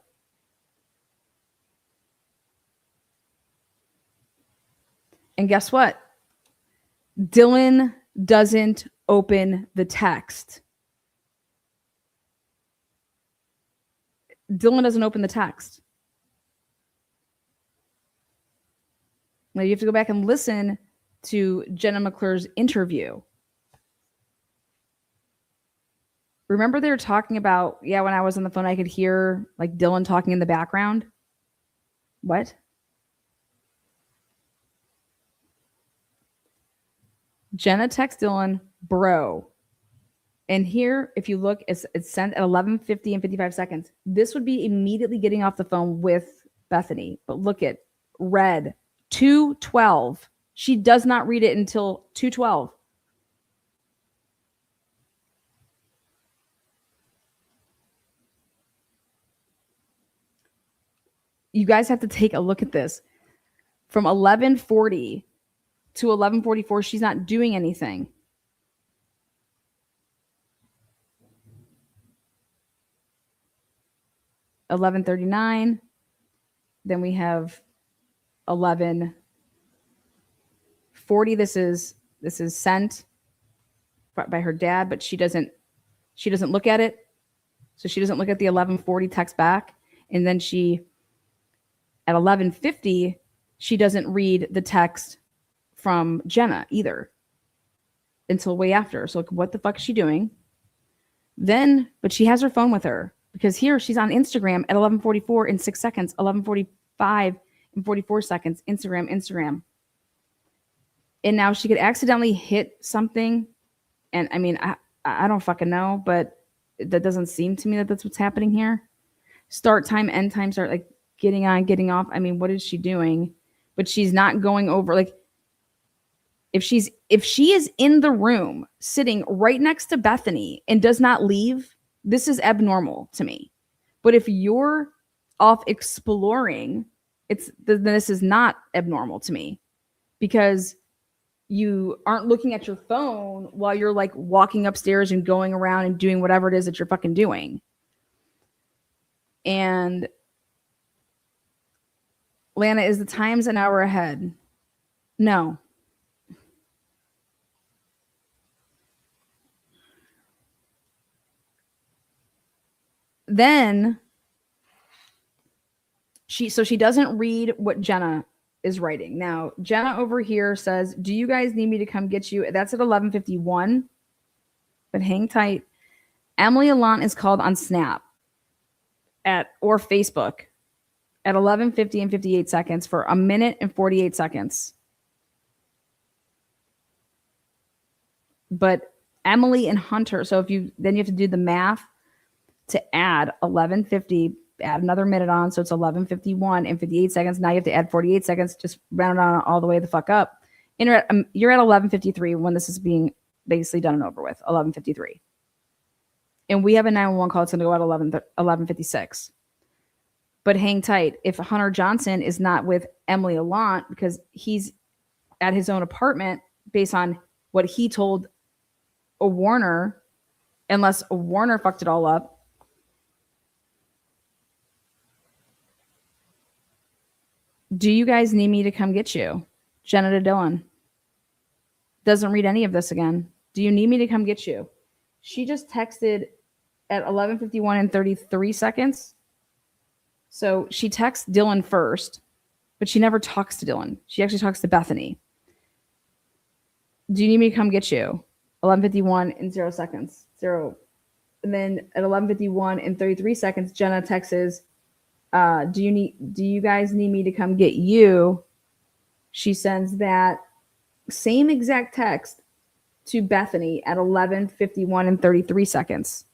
And guess what? Dylan doesn't open the text. Dylan doesn't open the text. Now you have to go back and listen to Jenna McClure's interview. Remember they were talking about, when I was on the phone, I could hear Dylan talking in the background. What? Jenna texts Dylan, bro. And here, if you look, it's sent at 11:50 and 55 seconds. This would be immediately getting off the phone with Bethany. But look at read 2:12. She does not read it until 2:12. You guys have to take a look at this. From 11:40 to 11:44, she's not doing anything. $11:39. Then we have 11:40. This is sent by her dad, but she doesn't look at it. So she doesn't look at the 11:40 text back, and then she at 11:50 she doesn't read the text from Jenna either until way after. So like, what the fuck is she doing? Then, but she has her phone with her because here she's on Instagram at 11:44 in 6 seconds, 11:45 in 44 seconds, Instagram. And now she could accidentally hit something. And I mean, I don't fucking know, but that doesn't seem to me that that's what's happening here. Start time, end time, start like getting on, getting off. I mean, what is she doing? But she's not going over like if she is in the room sitting right next to Bethany and does not leave, this is abnormal to me. But if you're off exploring, this is not abnormal to me because you aren't looking at your phone while you're like walking upstairs and going around and doing whatever it is that you're fucking doing. And Lana, is the times an hour ahead? No. Then she doesn't read what Jenna is writing. Now, Jenna over here says, do you guys need me to come get you? That's at 11:51. But hang tight. Emily Allant is called on Snap or Facebook at 11:50 and 58 seconds for a minute and 48 seconds. But Emily and Hunter, so you have to do the math to add 11:50, add another minute on, so it's 11:51 and 58 seconds. Now you have to add 48 seconds, just round it on all the way the fuck up. And you're at 11:53 when this is being basically done and over with, 11:53. And we have a 911 call. It's going to go at 11:56. But hang tight. If Hunter Johnson is not with Emily Allant because he's at his own apartment based on what he told a Warner, unless a Warner fucked it all up. Do you guys need me to come get you? Jenna to Dylan. Doesn't read any of this again. Do you need me to come get you? She just texted at 11:51 and 33 seconds. So she texts Dylan first, but she never talks to Dylan. She actually talks to Bethany. Do you need me to come get you? 11:51 and 0 seconds. 0. And then at 11:51 and 33 seconds, Jenna texts, do you guys need me to come get you? She sends that same exact text to Bethany at 11:51 and 33 seconds.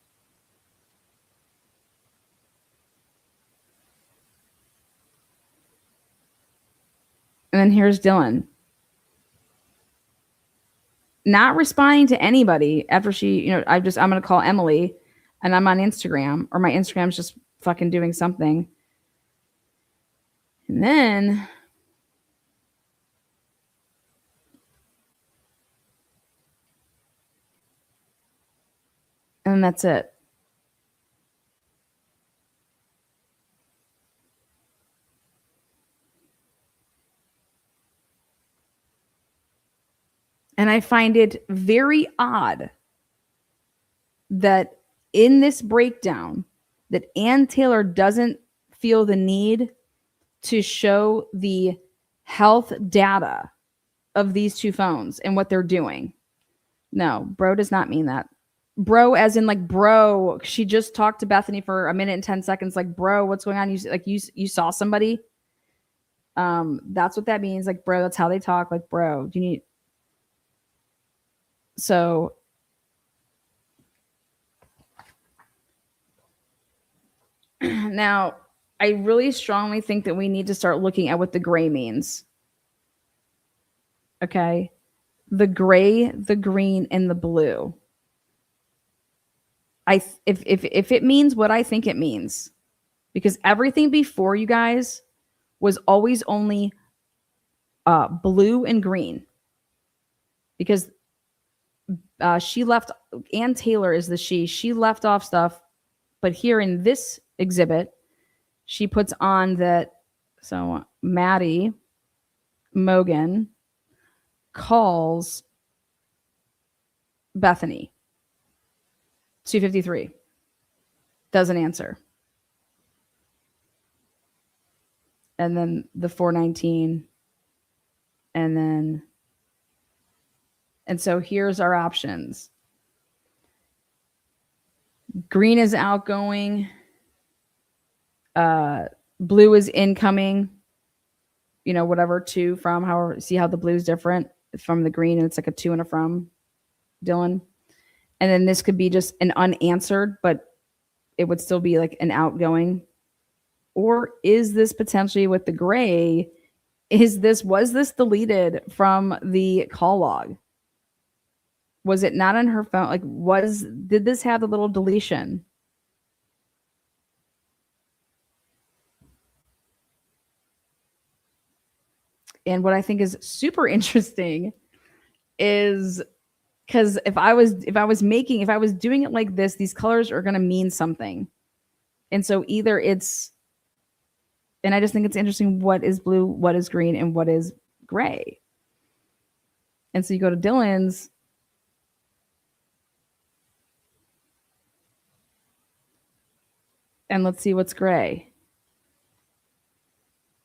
And then here's Dylan. Not responding to anybody after she, I'm going to call Emily and I'm on Instagram, or my Instagram's just fucking doing something. And then that's it. And I find it very odd that in this breakdown that Ann Taylor doesn't feel the need to show the health data of these two phones and what they're doing. No, bro does not mean that. Bro, as in like, bro, she just talked to Bethany for a minute and 10 seconds. Like, bro, what's going on? You saw somebody. That's what that means. Like, bro, that's how they talk. Like, bro, do you need? So Now, I really strongly think that we need to start looking at what the gray means. Okay. The gray, the green, and the blue. If it means what I think it means, because everything before, you guys, was always only blue and green. Because she left, Ann Taylor is the she left off stuff, but here in this exhibit, she puts on that. So Maddie Mogan calls Bethany. 253. Doesn't answer. And then the 419. And so here's our options. Green is outgoing. Blue is incoming. You know, whatever, to, from, however, see how the blue is different from the green, and it's like a to and a from, Dylan. And then this could be just an unanswered, but it would still be like an outgoing. Or is this potentially with the gray? Was this deleted from the call log? Was it not on her phone? Like, did this have the little deletion? And what I think is super interesting is, because if I was doing it like this, these colors are going to mean something. And so either it's, and I just think it's interesting, what is blue, what is green, and what is gray. And so you go to Dylan's, and let's see what's gray.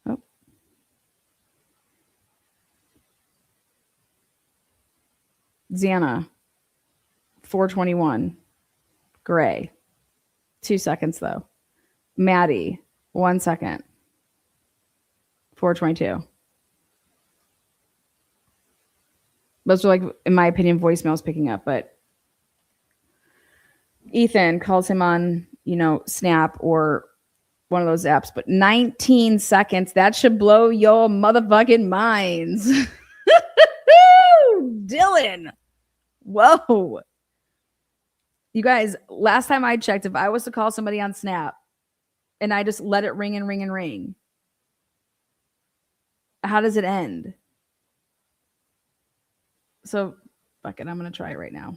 Oh. Xana, 421, gray. 2 seconds though. Maddie, 1 second. 422. Those are, like, in my opinion, voicemails picking up, but Ethan calls him on, Snap or one of those apps, but 19 seconds, that should blow your motherfucking minds. Dylan. Whoa. You guys, last time I checked, if I was to call somebody on Snap and I just let it ring and ring and ring, how does it end? So, fuck it, I'm going to try it right now.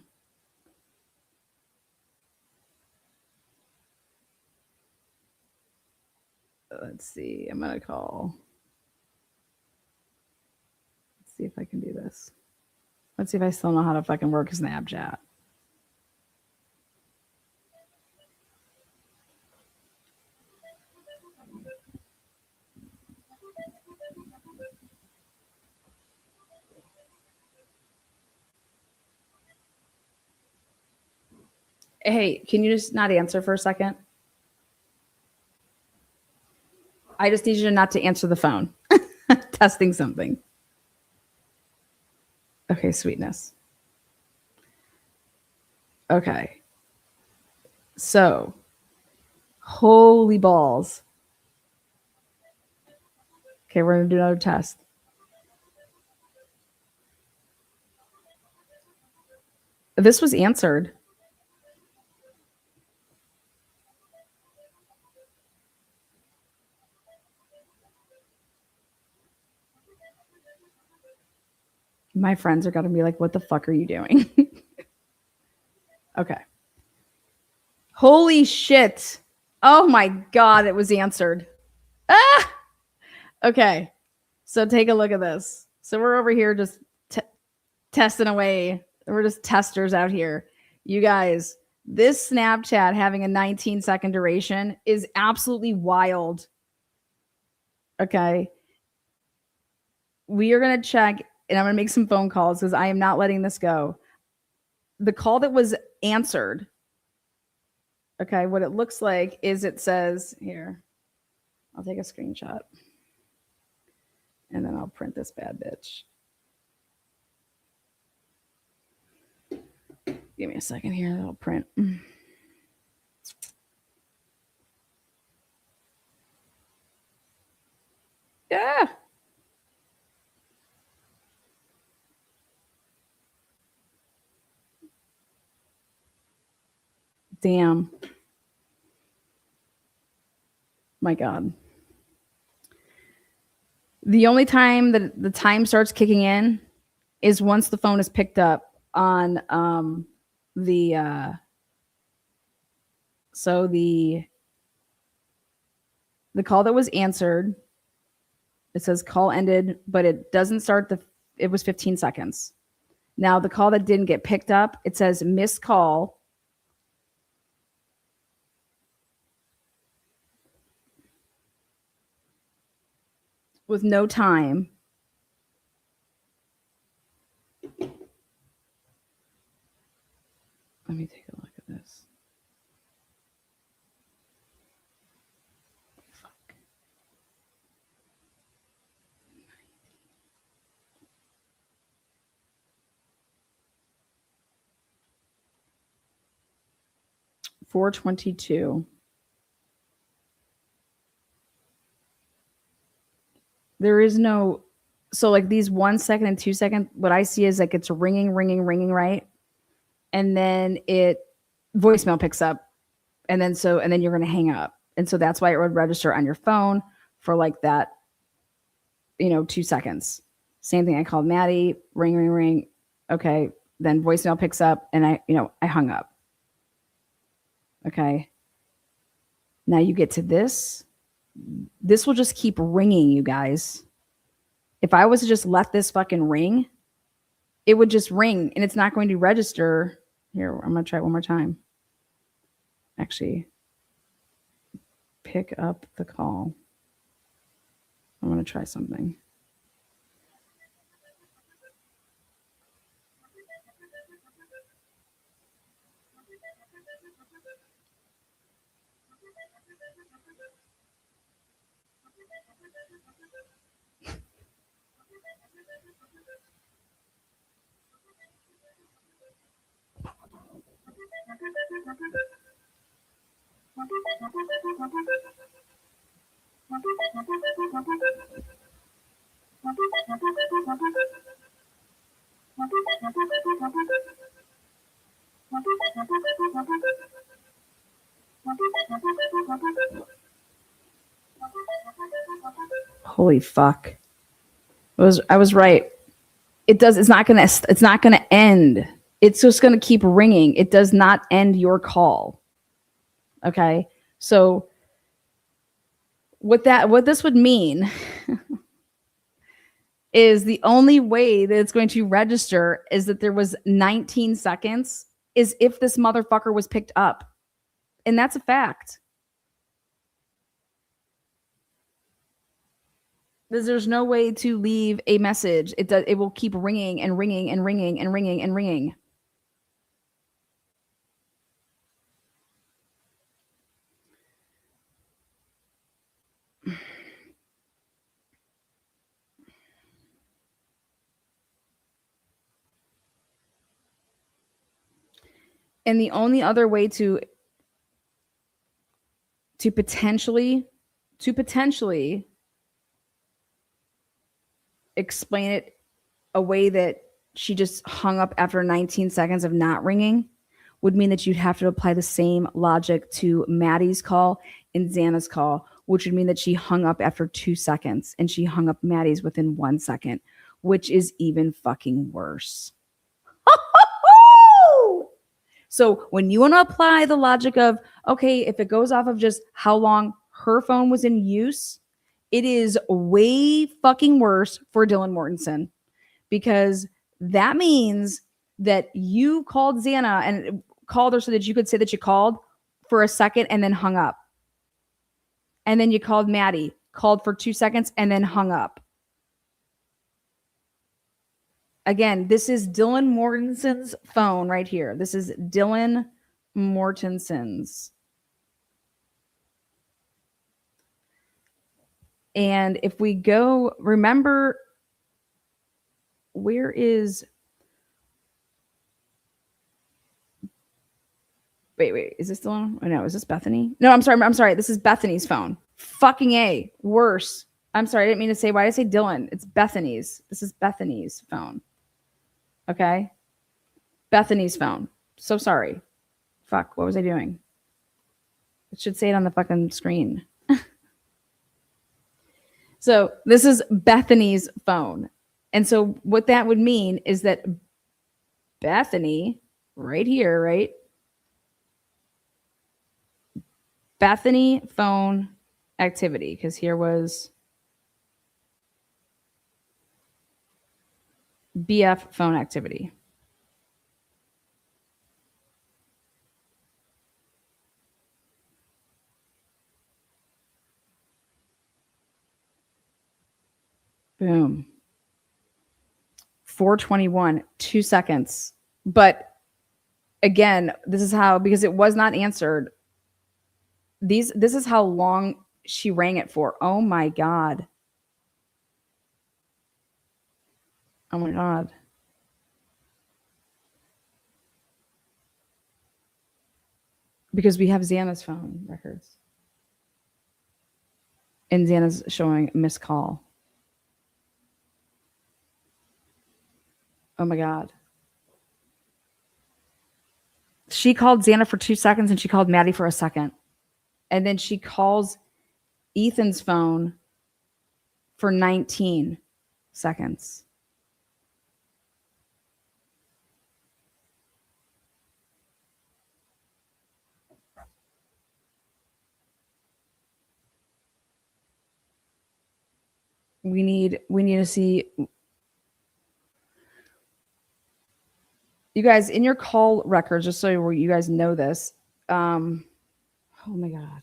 Let's see. I'm going to call. Let's see if I can do this. Let's see if I still know how to fucking work Snapchat. Hey, can you just not answer for a second? I just need you not to answer the phone. Testing something. Okay, sweetness. Okay. So, holy balls. Okay, we're going to do another test. This was answered. My friends are going to be like, what the fuck are you doing? Okay. Holy shit. Oh my God, it was answered. Ah! Okay. So take a look at this. So we're over here just testing away. We're just testers out here. You guys, this Snapchat having a 19-second duration is absolutely wild. Okay. We are going to check, and I'm going to make some phone calls because I am not letting this go. The call that was answered, okay, what it looks like is it says here, I'll take a screenshot and then I'll print this bad bitch. Give me a second here. I'll print. Damn. My God. The only time that the time starts kicking in is once the phone is picked up on the so the call that was answered. It says call ended, but it doesn't start it was 15 seconds. Now the call that didn't get picked up, it says missed call. With no time. Let me take a look at this. Fuck. 422. There is no, so like these 1 second and 2 second, what I see is like it's ringing, right? And then it voicemail picks up. And then you're going to hang up. And so that's why it would register on your phone for like that, 2 seconds. Same thing. I called Maddie, ring. Okay. Then voicemail picks up and I hung up. Okay. Now you get to this. This will just keep ringing, you guys. If I was to just let this fucking ring, it would just ring and it's not going to register. Here, I'm going to try it one more time. Actually, pick up the call. I'm going to try something. Holy fuck. I was right. It's not gonna end. It's just gonna keep ringing. It does not end your call. Okay. So what this would mean is the only way that it's going to register is that there was 19 seconds is if this motherfucker was picked up. And that's a fact. There's no way to leave a message. It will keep ringing and ringing and ringing and ringing and ringing. And the only other way to potentially explain it a way that she just hung up after 19 seconds of not ringing would mean that you'd have to apply the same logic to Maddie's call and Xana's call, which would mean that she hung up after 2 seconds and she hung up Maddie's within 1 second, which is even fucking worse. So when you want to apply the logic of, okay, if it goes off of just how long her phone was in use, it is way fucking worse for Dylan Mortensen, because that means that you called Xana and called her so that you could say that you called for a second and then hung up. And then you called Maddie, called for 2 seconds and then hung up. Again, this is Dylan Mortensen's phone right here. This is Dylan Mortensen's. And if we go, remember, where is, wait, is this Dylan? Oh, no, is this Bethany? No, I'm sorry. This is Bethany's phone. Fucking A, worse. I'm sorry, I didn't mean to say, why did I say Dylan? It's Bethany's. This is Bethany's phone. Okay? Bethany's phone. So sorry. Fuck, what was I doing? It should say it on the fucking screen. So this is Bethany's phone. And so what that would mean is that Bethany, right here, right? Bethany phone activity, because here was BF phone activity. Boom. 421, 2 seconds. But again, this is how, because it was not answered. This is how long she rang it for. Oh my God. Oh my God. Because we have Xana's phone records. And Xana's showing missed call. Oh my God. She called Xana for 2 seconds and she called Maddie for a second. And then she calls Ethan's phone for 19 seconds. We need to see, you guys, in your call records, just so you guys know this. Oh my God.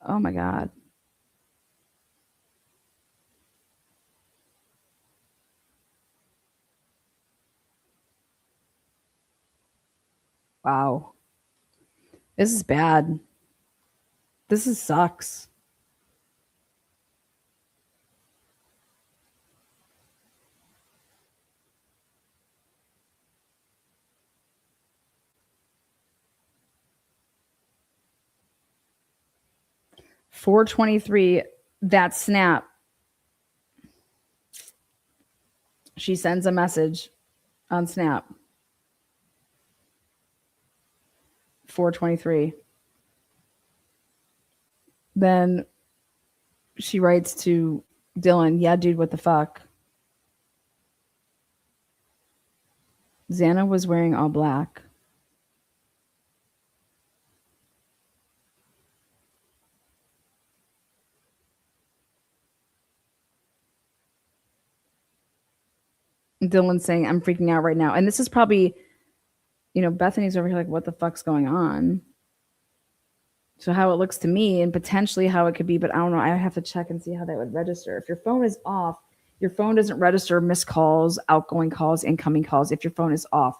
Oh my God. Wow. This is bad. This sucks. $423, that snap. She sends a message on Snap. 423. Then she writes to Dylan, yeah, dude, what the fuck? Xana was wearing all black. Dylan's saying, I'm freaking out right now. And this is probably, Bethany's over here like, what the fuck's going on? So how it looks to me and potentially how it could be, but I don't know. I have to check and see how that would register. If your phone is off, your phone doesn't register missed calls, outgoing calls, incoming calls. If your phone is off,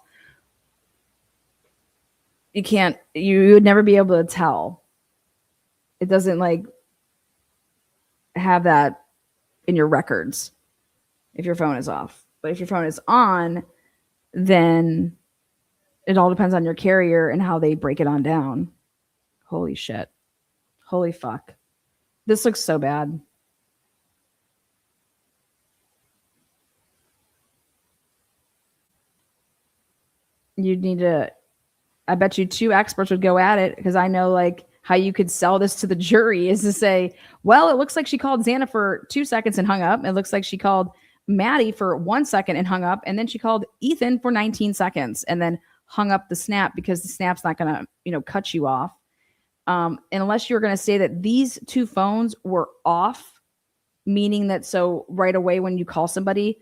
you would never be able to tell. It doesn't like have that in your records if your phone is off. But if your phone is on, then it all depends on your carrier and how they break it on down. Holy shit. Holy fuck. This looks so bad. You'd need to, I bet you 2 experts would go at it, because I know like how you could sell this to the jury is to say, well, it looks like she called Xana for 2 seconds and hung up. It looks like she called Maddie for 1 second and hung up. And then she called Ethan for 19 seconds and then hung up the snap, because the snap's not going to, cut you off. And unless you're going to say that these 2 phones were off, meaning that so right away when you call somebody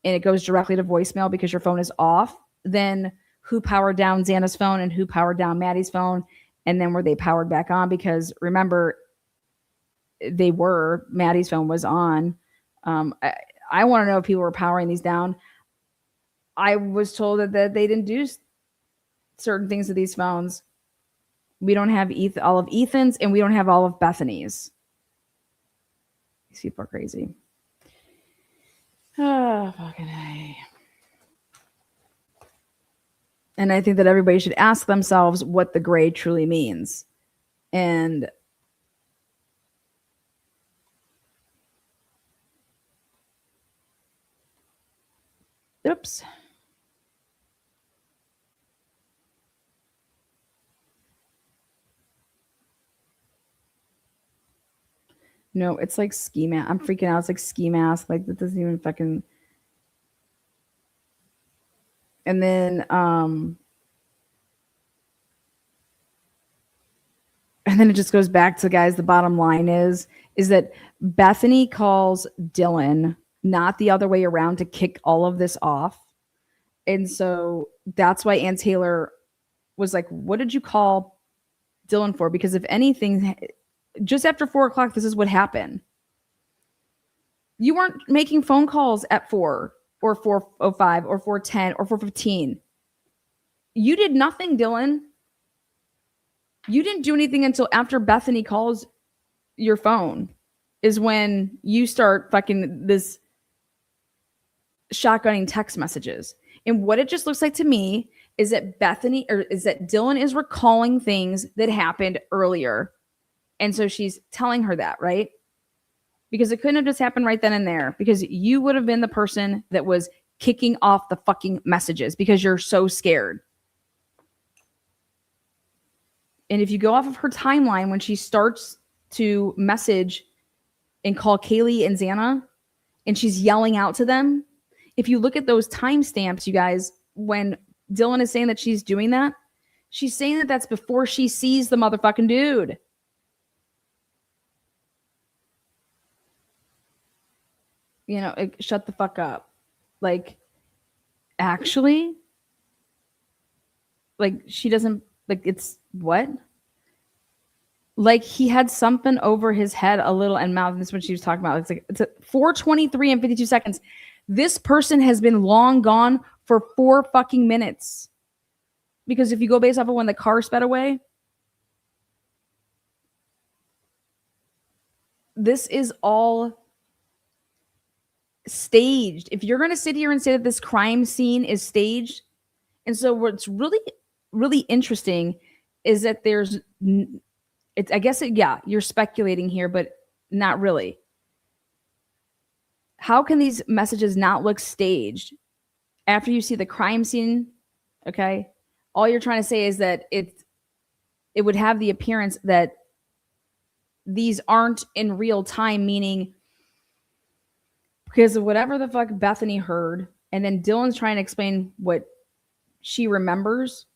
and it goes directly to voicemail because your phone is off, then who powered down Xana's phone and who powered down Maddie's phone? And then were they powered back on? Because remember, Maddie's phone was on. I want to know if people were powering these down. I was told that they didn't do certain things to these phones. We don't have all of Ethan's, and we don't have all of Bethany's. These people are crazy. Oh, fucking hey. And I think that everybody should ask themselves what the gray truly means. And oops. No, it's like ski mask. I'm freaking out. It's like ski mask. Like that doesn't even fucking. And then it just goes back to, guys, the bottom line is that Bethany calls Dylan, not the other way around, to kick all of this off. And so that's why Ann Taylor was like, what did you call Dylan for? Because if anything, just after 4 o'clock, this is what happened. You weren't making phone calls at 4 or 4:05 or 4:10 or 4:15. You did nothing, Dylan. You didn't do anything until after Bethany calls your phone is when you start fucking this shotgunning text messages. And what it just looks like to me is that Dylan is recalling things that happened earlier. And so she's telling her that, right? Because it couldn't have just happened right then and there, because you would have been the person that was kicking off the fucking messages because you're so scared. And if you go off of her timeline, when she starts to message and call Kaylee and Xana, and she's yelling out to them, if you look at those timestamps, you guys, when Dylan is saying that she's doing that, she's saying that that's before she sees the motherfucking dude. You know, shut the fuck up. Like, actually, like, she doesn't, like, it's what? Like, he had something over his head a little and mouth. And this is what she was talking about. It's at 4:23 and 52 seconds. This person has been long gone for 4 fucking minutes. Because if you go based off of when the car sped away, this is all staged. If you're going to sit here and say that this crime scene is staged, and so what's really, really interesting is that there's, I guess, yeah, you're speculating here, but not really. How can these messages not look staged after you see the crime scene? Okay. All you're trying to say is that it would have the appearance that these aren't in real time, meaning because of whatever the fuck Bethany heard, and then Dylan's trying to explain what she remembers.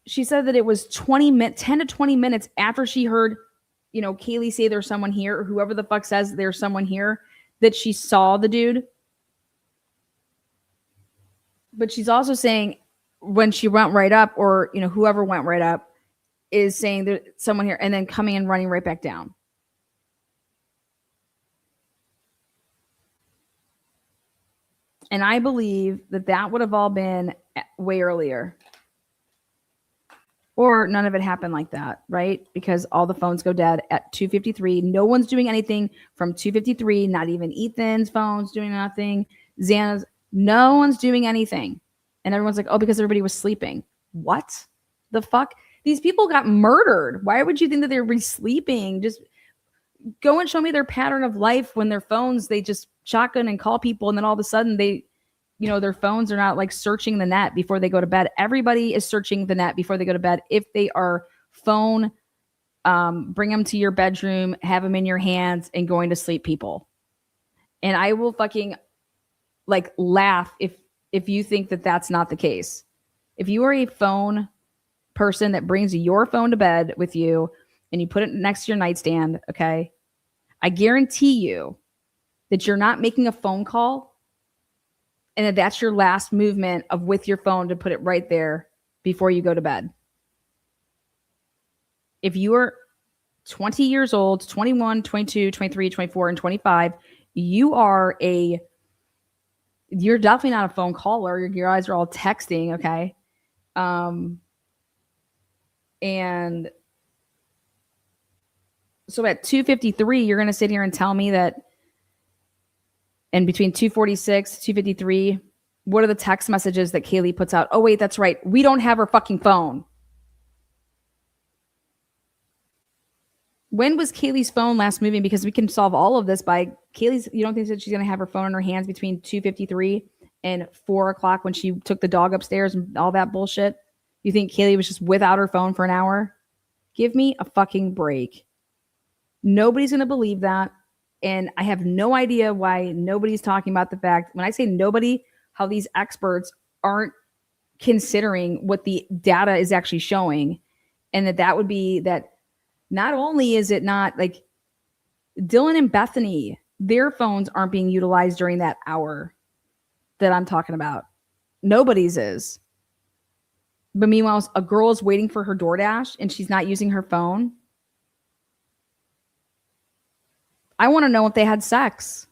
She said that it was 10 to 20 minutes after she heard, you know, Kaylee say there's someone here, or whoever the fuck says there's someone here, that she saw the dude. But she's also saying when she went right up, or, you know, whoever went right up is saying there's someone here, and then coming and running right back down. And I believe that that would have all been way earlier. Or none of it happened like that, right? Because all the phones go dead at 2:53. No one's doing anything from 2:53. Not even Ethan's phone's doing nothing. Xana's, no one's doing anything. And everyone's like, oh, because everybody was sleeping. What the fuck? These people got murdered. Why would you think that they were sleeping? Just go and show me their pattern of life when their phones, they just shotgun and call people, and then all of a sudden they, you know, their phones are not like searching the net before they go to bed. Everybody is searching the net before they go to bed. If they are phone, bring them to your bedroom, have them in your hands, and going to sleep people. And I will fucking like laugh if you think that that's not the case. If you are a phone person that brings your phone to bed with you and you put it next to your nightstand, okay, I guarantee you that you're not making a phone call and that that's your last movement of with your phone to put it right there before you go to bed. If you are 20 years old, 21, 22, 23, 24, and 25, you're definitely not a phone caller. Your eyes are all texting, okay? And so at 2:53, you're going to sit here and tell me that, and between 2:46, 2:53, what are the text messages that Kaylee puts out? Oh, wait, that's right. We don't have her fucking phone. When was Kaylee's phone last moving? Because we can solve all of this by Kaylee's. You don't think that she's going to have her phone in her hands between 2:53 and 4 o'clock when she took the dog upstairs and all that bullshit? You think Kaylee was just without her phone for an hour? Give me a fucking break. Nobody's going to believe that. And I have no idea why nobody's talking about the fact, when I say nobody, how these experts aren't considering what the data is actually showing. And that would be that not only is it not like Dylan and Bethany, their phones aren't being utilized during that hour that I'm talking about. Nobody's is. But meanwhile, a girl is waiting for her DoorDash and she's not using her phone. I want to know if they had sex.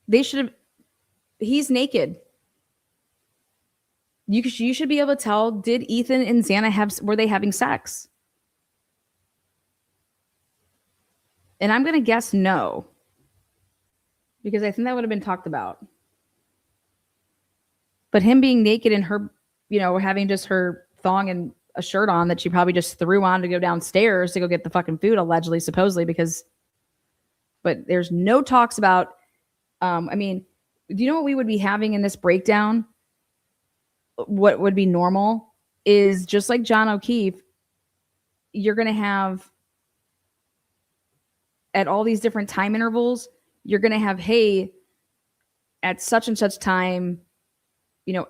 They should have. He's naked. You should be able to tell, did Ethan and Xana were they having sex? And I'm going to guess no. Because I think that would have been talked about. But him being naked and her, having just her thong and a shirt on that she probably just threw on to go downstairs to go get the fucking food, allegedly, supposedly, but there's no talks about, do you know what we would be having in this breakdown? What would be normal is just like John O'Keefe, you're going to have at all these different time intervals, you're going to have, hey, at such and such time,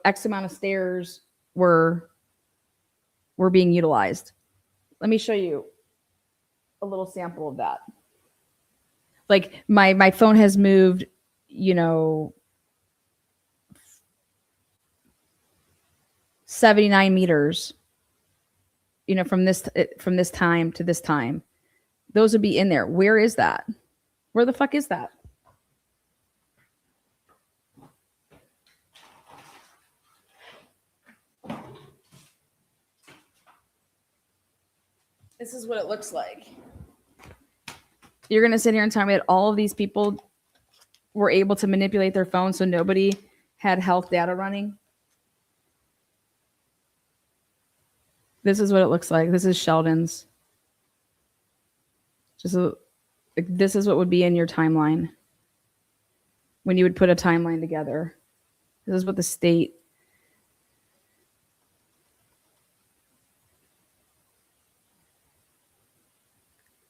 X amount of stairs were being utilized. Let me show you a little sample of that. Like my phone has moved, 79 meters, from this time to this time. Those would be in there. Where is that? Where the fuck is that? This is what it looks like. You're going to sit here and tell me that all of these people were able to manipulate their phone so nobody had health data running? This is what it looks like. This is Sheldon's. This is what would be in your timeline when you would put a timeline together. This is what the state.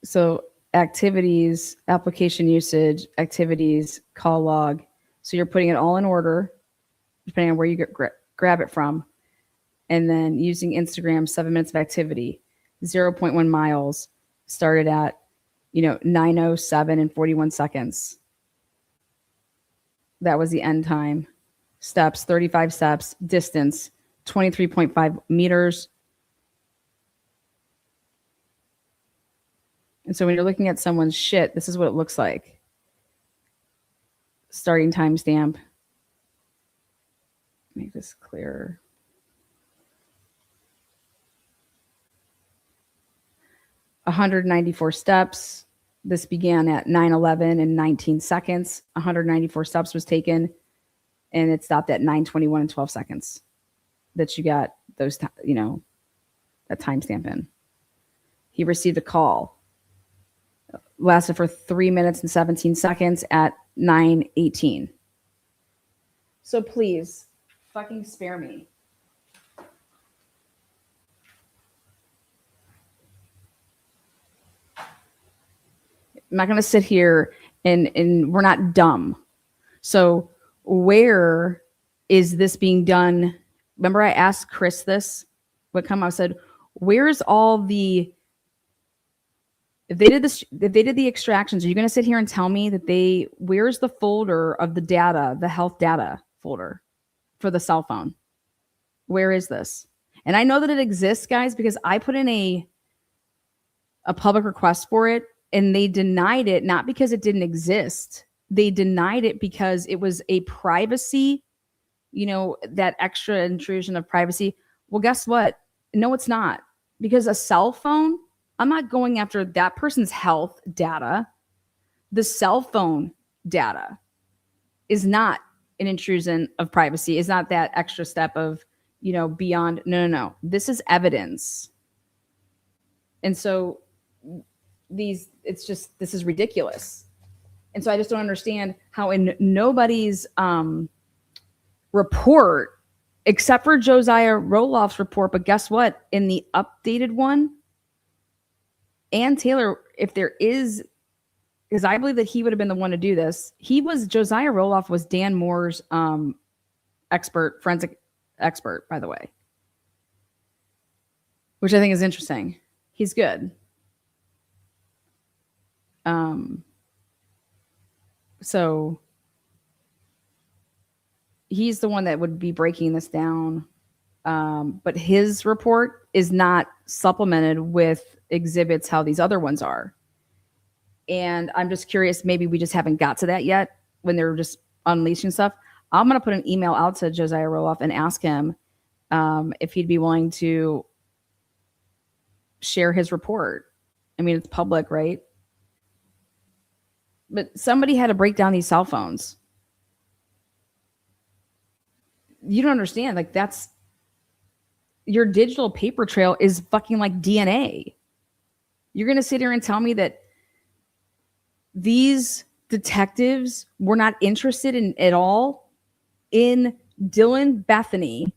So activities, application usage, activities, call log. So you're putting it all in order, depending on where you grab it from. And then using Instagram, 7 minutes of activity, 0.1 miles, started at, 9:07 and 41 seconds. That was the end time. Steps, 35 steps, distance, 23.5 meters. And so when you're looking at someone's shit, this is what it looks like. Starting timestamp. Make this clearer. 194 steps. This began at 9:11 and 19 seconds. 194 steps was taken, and it stopped at 9:21 and 12 seconds. That you got those, that timestamp in. He received a call. Lasted for 3 minutes and 17 seconds at 9:18. So please, fucking spare me. I'm not going to sit here and we're not dumb. So where is this being done? Remember I asked Chris this? I said, where's all the, if they did the extractions, are you going to sit here and tell me that where's the folder of the data, the health data folder for the cell phone? Where is this? And I know that it exists, guys, because I put in a public request for it. And they denied it, not because it didn't exist. They denied it because it was a privacy, that extra intrusion of privacy. Well, guess what? No, it's not. Because a cell phone, I'm not going after that person's health data. The cell phone data is not an intrusion of privacy. It's not that extra step of, beyond. No. This is evidence. And so this is ridiculous. And so I just don't understand how in nobody's report, except for Josiah Roloff's report, but guess what? In the updated one, and Taylor, if there is, because I believe that he would have been the one to do this. Josiah Roloff was Dan Moore's forensic expert, by the way, which I think is interesting. He's good. So he's the one that would be breaking this down. But his report is not supplemented with exhibits how these other ones are. And I'm just curious, maybe we just haven't got to that yet when they're just unleashing stuff. I'm going to put an email out to Josiah Roloff and ask him if he'd be willing to share his report. I mean, it's public, right? But somebody had to break down these cell phones. You don't understand. Like, that's your digital paper trail is fucking like DNA. You're going to sit here and tell me that these detectives were not interested in at all in Dylan Bethany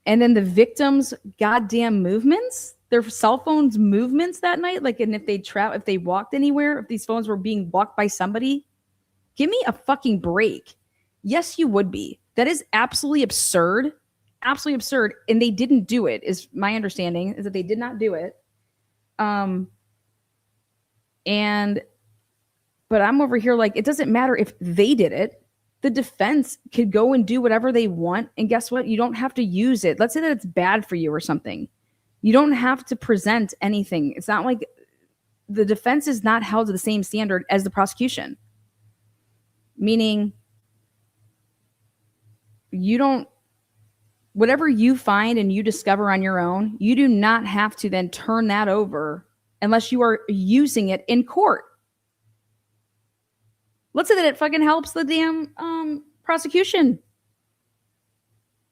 and then the victims' goddamn movements, their cell phones movements that night. Like, and if they walked anywhere, if these phones were being walked by somebody, give me a fucking break. Yes, you would be. That is absolutely absurd. Absolutely absurd. And they didn't do it, is my understanding, is that they did not do it. But I'm over here like, it doesn't matter if they did it. The defense could go and do whatever they want. And guess what? You don't have to use it. Let's say that it's bad for you or something. You don't have to present anything. It's not like the defense is not held to the same standard as the prosecution. Meaning, whatever you find and you discover on your own, you do not have to then turn that over unless you are using it in court. Let's say that it fucking helps the damn prosecution.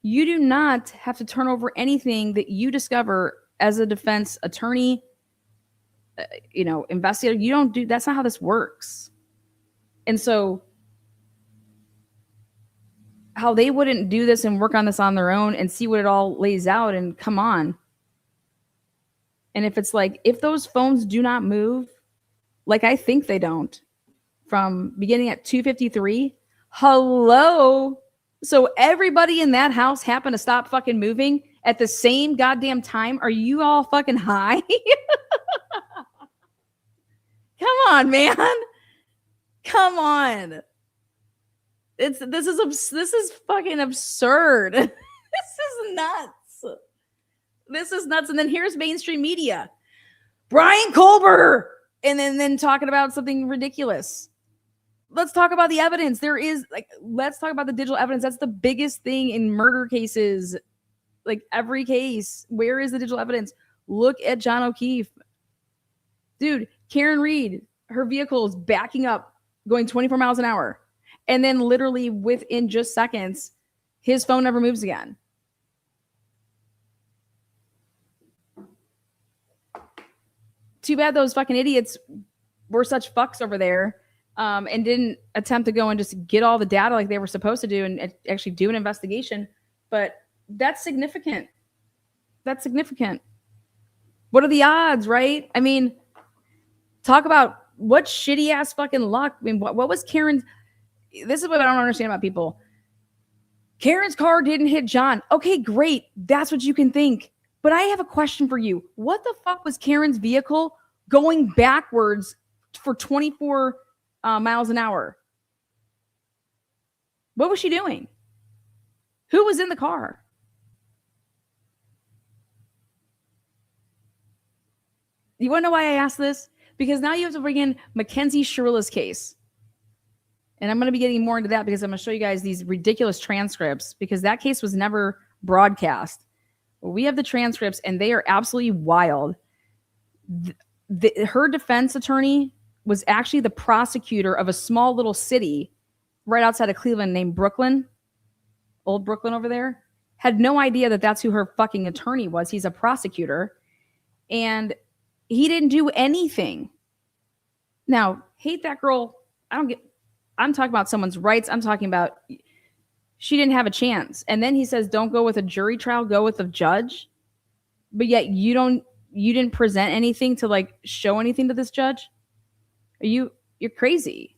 You do not have to turn over anything that you discover as a defense attorney, investigator. You don't do, that's not how this works. And so how they wouldn't do this and work on this on their own and see what it all lays out and come on. And if it's like, if those phones do not move, like I think they don't, from beginning at 2:53, hello. So everybody in that house happened to stop fucking moving at the same goddamn time. Are you all fucking high? Come on, man. Come on. This is fucking absurd. This is nuts. This is nuts. And then here's mainstream media. Brian Colbert. And then talking about something ridiculous. Let's talk about the evidence. Let's talk about the digital evidence. That's the biggest thing in murder cases. Like every case, where is the digital evidence? Look at John O'Keefe. Dude, Karen Reed, her vehicle is backing up, going 24 miles an hour. And then literally within just seconds, his phone never moves again. Too bad those fucking idiots were such fucks over there and didn't attempt to go and just get all the data like they were supposed to do and actually do an investigation. But that's significant. That's significant. What are the odds, right? I mean, talk about what shitty ass fucking luck. I mean, what was Karen's? This is what I don't understand about people. Karen's car didn't hit John. Okay, great. That's what you can think. But I have a question for you. What the fuck was Karen's vehicle going backwards for 24 miles an hour? What was she doing? Who was in the car? You want to know why I asked this? Because now you have to bring in Mackenzie Shirilla's case. And I'm going to be getting more into that because I'm going to show you guys these ridiculous transcripts because that case was never broadcast. We have the transcripts and they are absolutely wild. Her defense attorney was actually the prosecutor of a small little city right outside of Cleveland named Brooklyn. Old Brooklyn over there. Had no idea that that's who her fucking attorney was. He's a prosecutor. And he didn't do anything. Now, hate that girl. I'm talking about someone's rights. I'm talking about she didn't have a chance. And then he says, don't go with a jury trial, go with a judge. But yet you don't you didn't present anything to like show anything to this judge? You're crazy.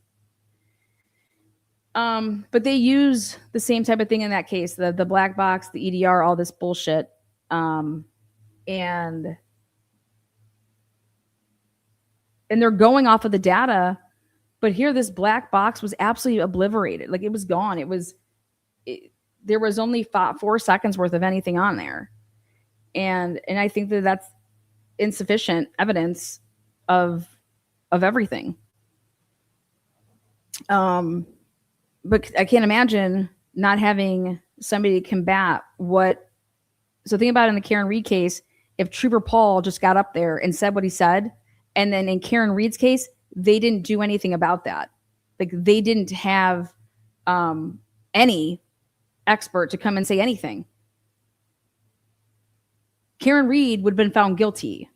But they use the same type of thing in that case, the black box, the EDR, all this bullshit. And they're going off of the data, but here this black box was absolutely obliterated. Like it was gone. There was only 4 seconds worth of anything on there. And I think that that's insufficient evidence of everything. But I can't imagine not having somebody combat what. So think about it in the Karen Reed case, if Trooper Paul just got up there and said what he said, and then in Karen Reed's case, they didn't do anything about that. Like they didn't have any expert to come and say anything. Karen Reed would have been found guilty.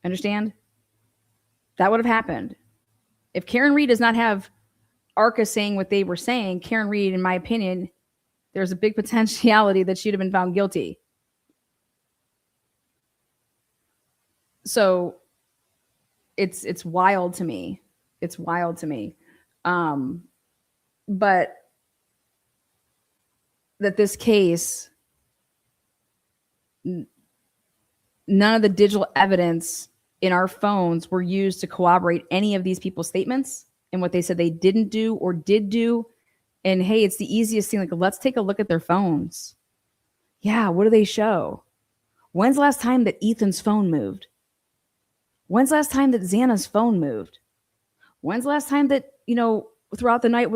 Understand? That would have happened. If Karen Reed does not have ARCA saying what they were saying, Karen Reed, in my opinion, there's a big potentiality that she'd have been found guilty. So it's wild to me. It's wild to me. But that this case, none of the digital evidence in our phones were used to corroborate any of these people's statements and what they said they didn't do or did do. And hey, it's the easiest thing. Like, let's take a look at their phones. Yeah, what do they show? When's the last time that Ethan's phone moved? When's the last time that Xana's phone moved? When's the last time that, throughout the night,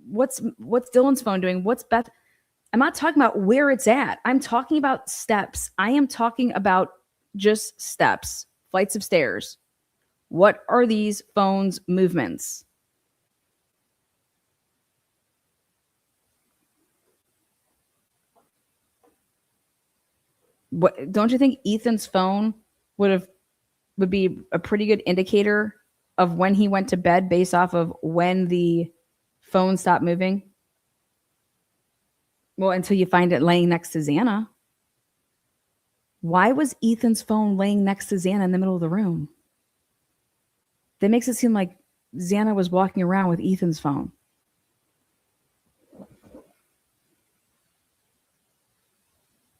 what's Dylan's phone doing? What's Beth? I'm not talking about where it's at. I'm talking about steps. I am talking about just steps, flights of stairs. What are these phones' movements? What, don't you think Ethan's phone would be a pretty good indicator of when he went to bed based off of when the phone stopped moving? Well, until you find it laying next to Xana. Why was Ethan's phone laying next to Xana in the middle of the room? That makes it seem like Xana was walking around with Ethan's phone.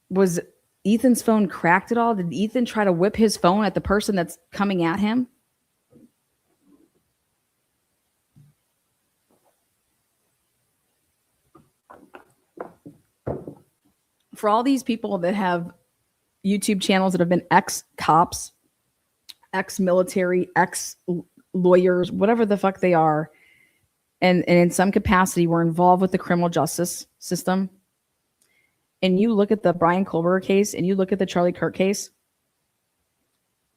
Was Ethan's phone cracked at all? Did Ethan try to whip his phone at the person that's coming at him? For all these people that have YouTube channels that have been ex-cops, ex-military, ex-lawyers, whatever the fuck they are, and in some capacity were involved with the criminal justice system, and you look at the Brian Colbert case and you look at the Charlie Kirk case,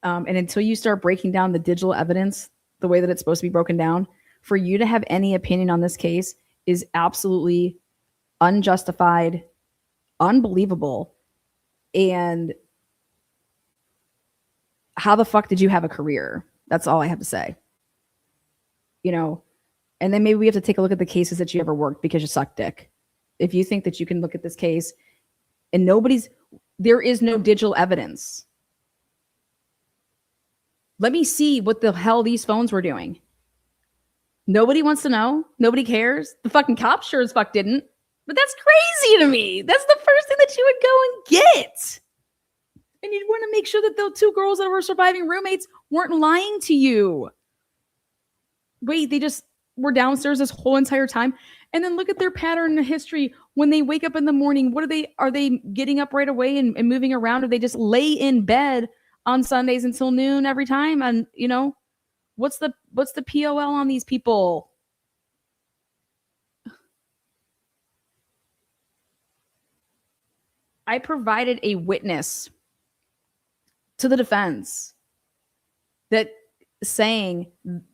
and until you start breaking down the digital evidence the way that it's supposed to be broken down, for you to have any opinion on this case is absolutely unjustified, unbelievable. And how the fuck did you have a career? That's all I have to say. And then maybe we have to take a look at the cases that you ever worked because you suck dick. If you think that you can look at this case and there is no digital evidence. Let me see what the hell these phones were doing. Nobody wants to know. Nobody cares. The fucking cops sure as fuck didn't. But that's crazy to me. That's the first thing that you would go and get. And you'd want to make sure that the two girls that were surviving roommates weren't lying to you. Wait, they just were downstairs this whole entire time. And then look at their pattern in history. When they wake up in the morning, are they getting up right away and moving around? Or they just lay in bed on Sundays until noon every time? And what's the POL on these people? I provided a witness to the defense that saying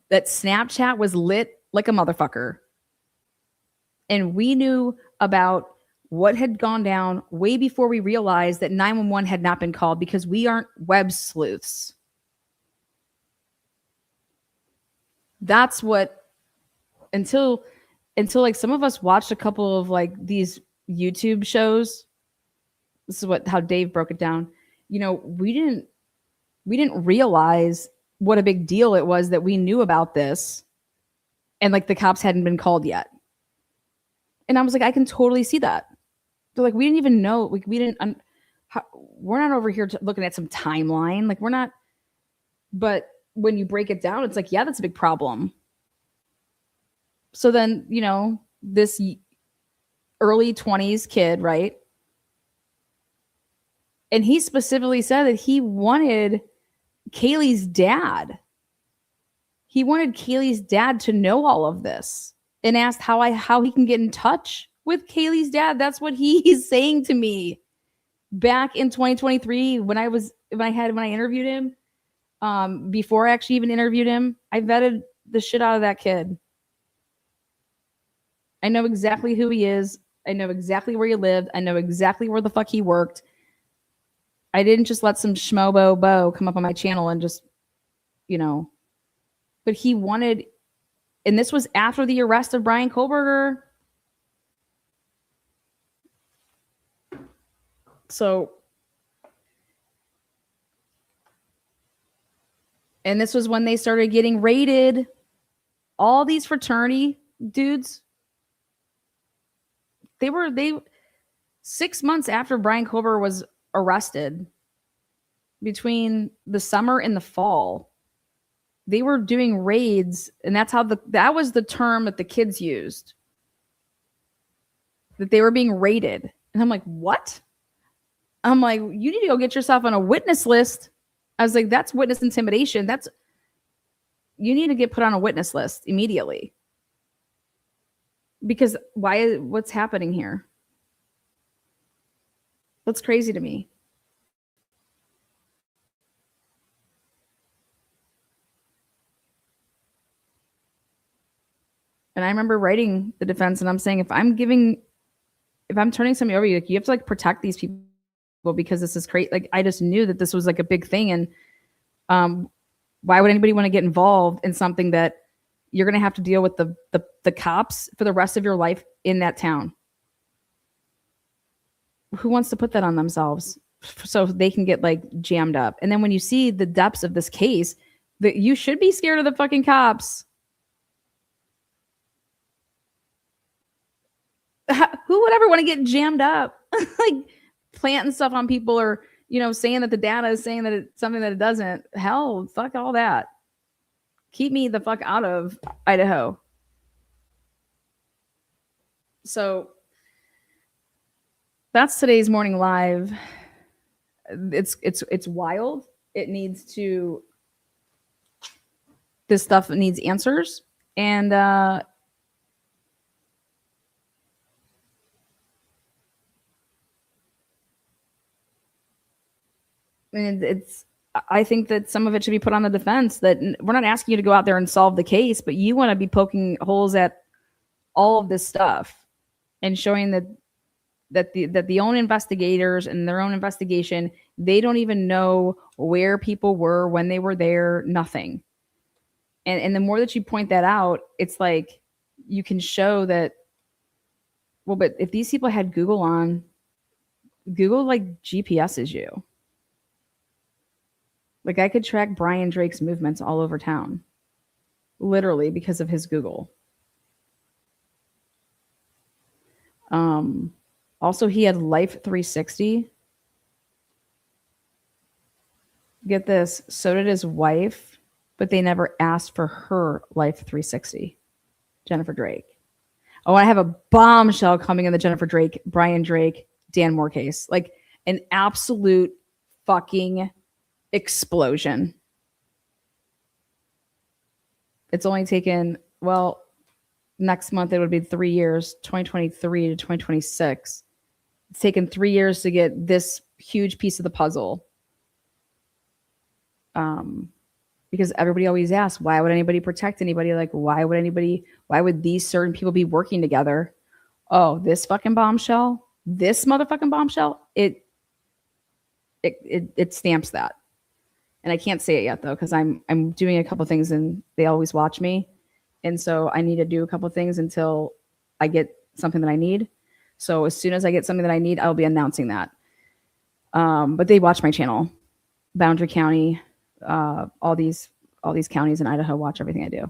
that Snapchat was lit like a motherfucker. And we knew about what had gone down way before we realized that 911 had not been called because we aren't web sleuths. That's what, until like some of us watched a couple of like these YouTube shows. This is how Dave broke it down. we didn't realize what a big deal it was that we knew about this and like the cops hadn't been called yet. And I was like, I can totally see that. They're like, we didn't even know, like we didn't we're not over here looking at some timeline, like we're not. But when you break it down, it's like, yeah, that's a big problem. So then, this early 20s kid, right? And he specifically said that he wanted Kaylee's dad. He wanted Kaylee's dad to know all of this and asked how he can get in touch with Kaylee's dad. That's what he's saying to me back in 2023 when I interviewed him. Before I actually even interviewed him, I vetted the shit out of that kid. I know exactly who he is. I know exactly where he lived. I know exactly where the fuck he worked. I didn't just let some schmobo Bo come up on my channel and just, but he wanted, and this was after the arrest of Brian Kohlberger. So, and this was when they started getting raided. All these fraternity dudes, they 6 months after Brian Kohlberger was arrested, between the summer and the fall, they were doing raids, and that was the term that the kids used, that they were being raided. And I'm like, what? I'm like, you need to go get yourself on a witness list. I was like, that's witness intimidation. You need to get put on a witness list immediately. Because what's happening here? That's crazy to me. And I remember writing the defense, and I'm saying, if I'm turning somebody over, you have to like protect these people because this is crazy. Like, I just knew that this was like a big thing. And why would anybody want to get involved in something that you're going to have to deal with the cops for the rest of your life in that town? Who wants to put that on themselves so they can get like jammed up? And then when you see the depths of this case, that you should be scared of the fucking cops. Who would ever want to get jammed up? Like planting stuff on people, or saying that the data is saying that it's something that it doesn't. Hell, fuck all that. Keep me the fuck out of Idaho. So that's today's morning live. It's wild. This stuff needs answers. And I think that some of it should be put on the defense, that we're not asking you to go out there and solve the case, but you want to be poking holes at all of this stuff and showing that the own investigators and their own investigation, they don't even know where people were when they were there, nothing. And the more that you point that out, it's like you can show that, well, but if these people had Google on, Google like GPS's you. Like, I could track Brian Drake's movements all over town, literally, because of his Google. Also, he had Life 360. Get this. So did his wife, but they never asked for her Life 360. Jennifer Drake. Oh, I have a bombshell coming in the Jennifer Drake, Brian Drake, Dan Moore case. Like an absolute fucking explosion. It's only taken, well, next month it would be 3 years, 2023 to 2026. It's taken 3 years to get this huge piece of the puzzle. Because everybody always asks, why would anybody protect anybody? Like, why would these certain people be working together? Oh, this fucking bombshell, this motherfucking bombshell, it stamps that. And I can't say it yet though, because I'm doing a couple things and they always watch me. And so I need to do a couple things until I get something that I need. So as soon as I get something that I need, I'll be announcing that. But they watch my channel. Boundary County, all these counties in Idaho watch everything I do.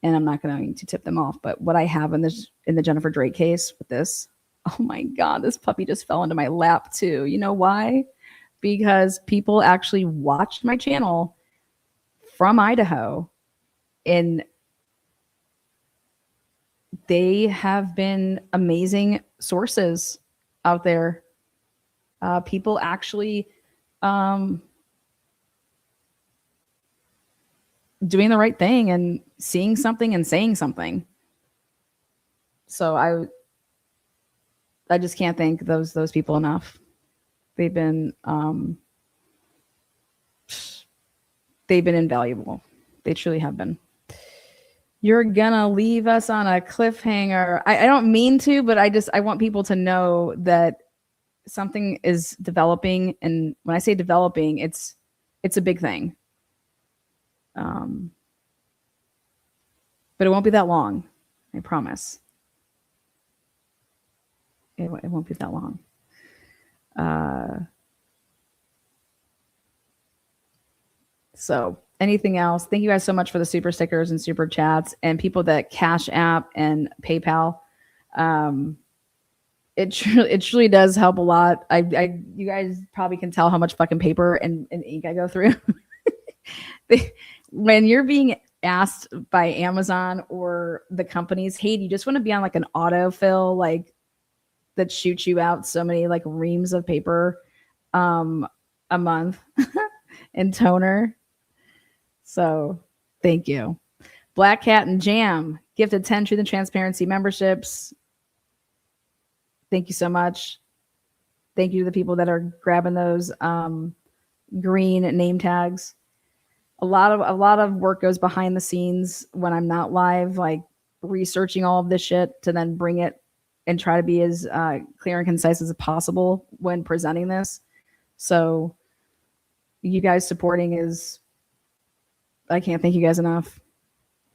And I'm not going to tip them off. But what I have in the Jennifer Drake case with this, oh my God, this puppy just fell into my lap too. You know why? Because people actually watched my channel from Idaho, and they have been amazing sources out there. People actually doing the right thing and seeing something and saying something. So I just can't thank those people enough. They've been invaluable. They truly have been. You're gonna leave us on a cliffhanger. I don't mean to, but I want people to know that something is developing, and when I say developing, it's a big thing. But it won't be that long. I promise. It won't be that long. So anything else? Thank you guys so much for the super stickers and super chats and people that Cash App and PayPal. It truly does help a lot. You guys probably can tell how much fucking paper and ink I go through. When you're being asked by Amazon or the companies, hey, do you just want to be on like an autofill, like that shoots you out so many like reams of paper a month and toner? So thank you. Black Cat and Jam gifted 10 Truth and Transparency memberships. Thank you so much. Thank you to the people that are grabbing those green name tags. A lot of work goes behind the scenes when I'm not live, like researching all of this shit to then bring it and try to be as clear and concise as possible when presenting this. So you guys supporting is, I can't thank you guys enough.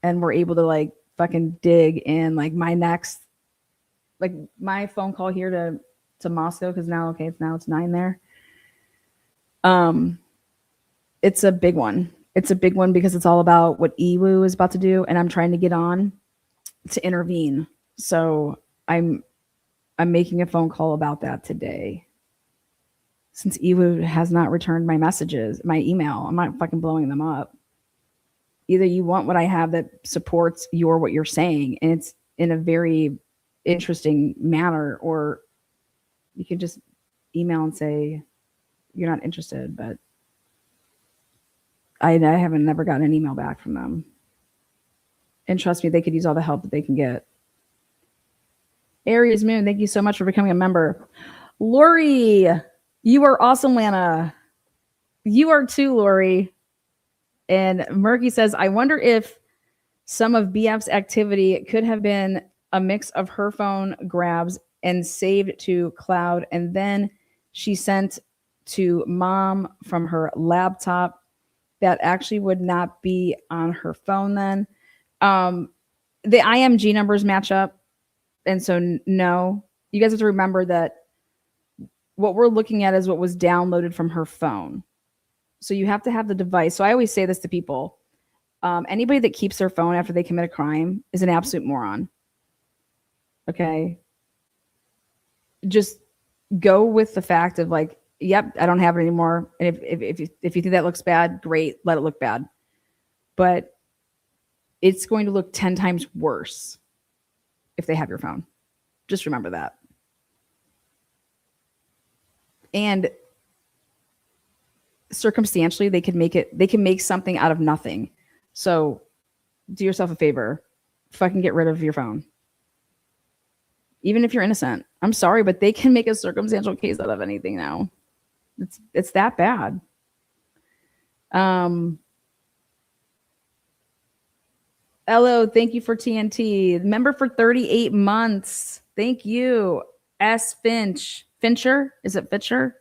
And we're able to like fucking dig in like my next, like my phone call here to Moscow, because now it's 9 there. It's a big one. It's a big one because it's all about what EWU is about to do, and I'm trying to get on to intervene. So I'm making a phone call about that today. Since EWU has not returned my messages, my email, I'm not fucking blowing them up. Either you want what I have that supports what you're saying, and it's in a very interesting manner, or you can just email and say you're not interested. But I haven't never gotten an email back from them. And trust me, they could use all the help that they can get. Aries Moon, thank you so much for becoming a member. Lori, you are awesome, Lana. You are too, Lori. And Murky says, I wonder if some of BF's activity could have been a mix of her phone grabs and saved to cloud, and then she sent to mom from her laptop. That actually would not be on her phone then. The IMG numbers match up. And so no, you guys have to remember that what we're looking at is what was downloaded from her phone. So you have to have the device. So I always say this to people. Anybody that keeps their phone after they commit a crime is an absolute moron. Okay. Just go with the fact of like, yep, I don't have it anymore. And if you think that looks bad, great, let it look bad. But it's going to look 10 times worse if they have your phone. Just remember that. And circumstantially, they can make something out of nothing. So do yourself a favor, fucking get rid of your phone. Even if you're innocent. I'm sorry, but they can make a circumstantial case out of anything now. It's that bad. Hello, thank you for TNT. Member for 38 months. Thank you. S. Fincher? Is it Fincher?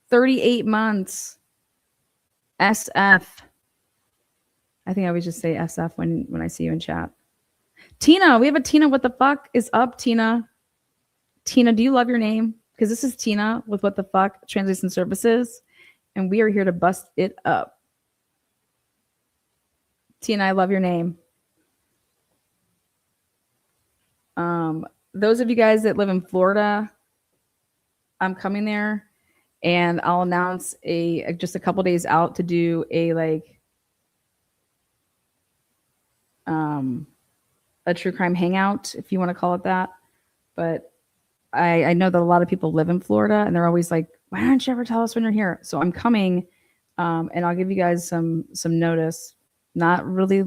38 months. SF. I think I always just say SF when I see you in chat. Tina, we have a Tina. What the fuck is up, Tina? Tina, do you love your name? because this is Tina with What the Fuck Translation Services, and we are here to bust it up. Tina, I love your name. Those of you guys that live in Florida, I'm coming there, and I'll announce just a couple days out to do a true crime hangout, if you want to call it that. But I know that a lot of people live in Florida, and they're always like, "Why don't you ever tell us when you're here?" So I'm coming, and I'll give you guys some notice. Not really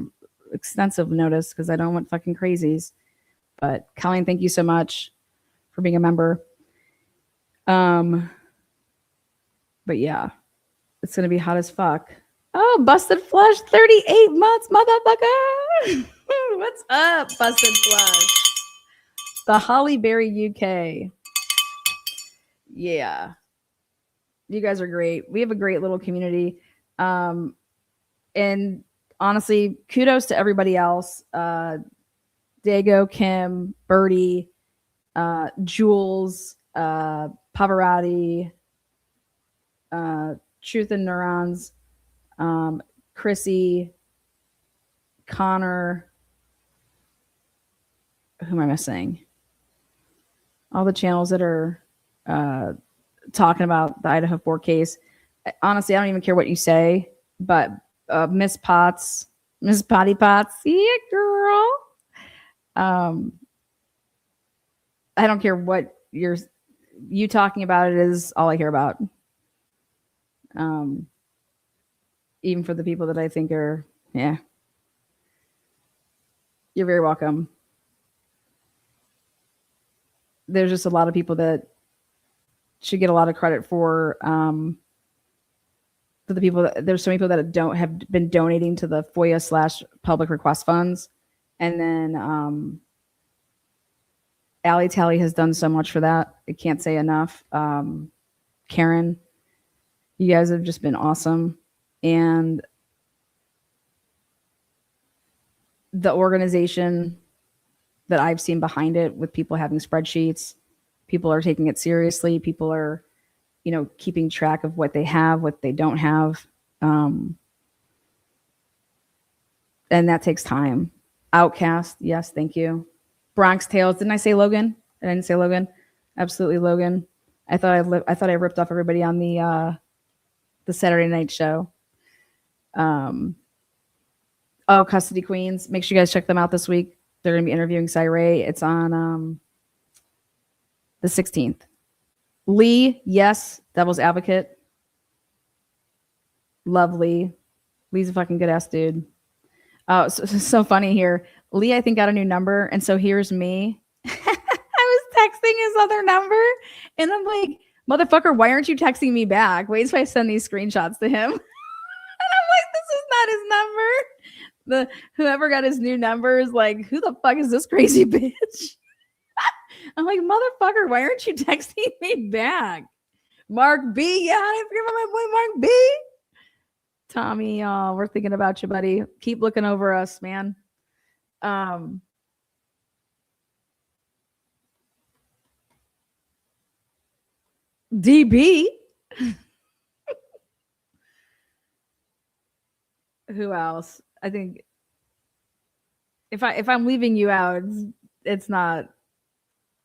extensive notice because I don't want fucking crazies. But Colleen, thank you so much for being a member. But yeah, it's gonna be hot as fuck. Oh, Busted Flush, 38 months, motherfucker. What's up, Busted Flush? The Holly Berry UK. Yeah. You guys are great. We have a great little community. And honestly, kudos to everybody else. Dago, Kim, Birdie, Jules, Pavarotti, Truth and Neurons, Chrissy, Connor. Who am I missing? All the channels that are talking about the Idaho4 case. Honestly, I don't even care what you say, but Miss Potts, Miss Potty Potts, yeah, girl. I don't care what you talking about it is all I care about. Even for the people that I think are, yeah. You're very welcome. There's just a lot of people that should get a lot of credit for the people there's so many people that don't have been donating to the FOIA/public request funds. And then Allie Tally has done so much for that. I can't say enough. Karen, you guys have just been awesome. And the organization that I've seen behind it, with people having spreadsheets, people are taking it seriously. People are, keeping track of what they have, what they don't have. And that takes time. Outcast, yes, thank you. Bronx Tales, didn't I say Logan? I didn't say Logan. Absolutely Logan. I thought I ripped off everybody on the Saturday night show. Custody Queens. Make sure you guys check them out this week. They're going to be interviewing Cyree. It's on the 16th. Lee, yes, Devil's Advocate. Lovely. Lee's a fucking good ass dude. So funny here. Lee, I think, got a new number, and so here's me. I was texting his other number, and I'm like, motherfucker, why aren't you texting me back? Wait till I send these screenshots to him. And I'm like, this is not his number. Whoever got his new number is like, who the fuck is this crazy bitch? I'm like, motherfucker, why aren't you texting me back? Mark B, yeah, I forget about my boy Mark B. Tommy, we're thinking about you, buddy. Keep looking over us, man. DB. Who else? I think if I'm leaving you out, it's not.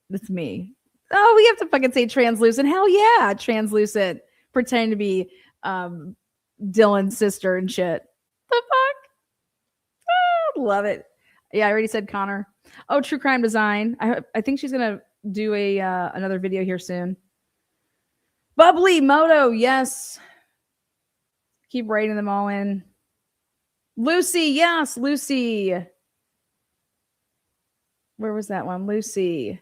It's me. Oh, we have to fucking say translucent. Hell yeah, translucent. Pretending to be Dylan's sister and shit. The fuck? Oh, love it. Yeah, I already said Connor. Oh, True Crime Design. I think she's gonna do another video here soon. Bubbly Moto, yes. Keep writing them all in. Lucy, yes, Lucy. Where was that one? Lucy.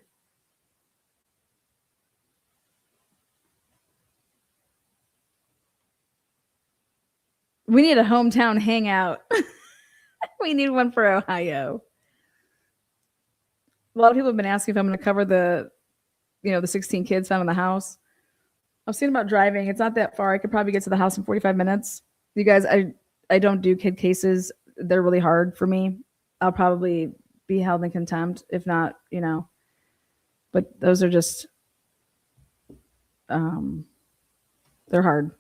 We need a hometown hangout. We need one for Ohio. A lot of people have been asking if I'm going to cover the 16 kids found in the house. I was thinking about driving. It's not that far. I could probably get to the house in 45 minutes. You guys, I don't do kid cases. They're really hard for me. I'll probably be held in contempt if not, but those are just They're hard.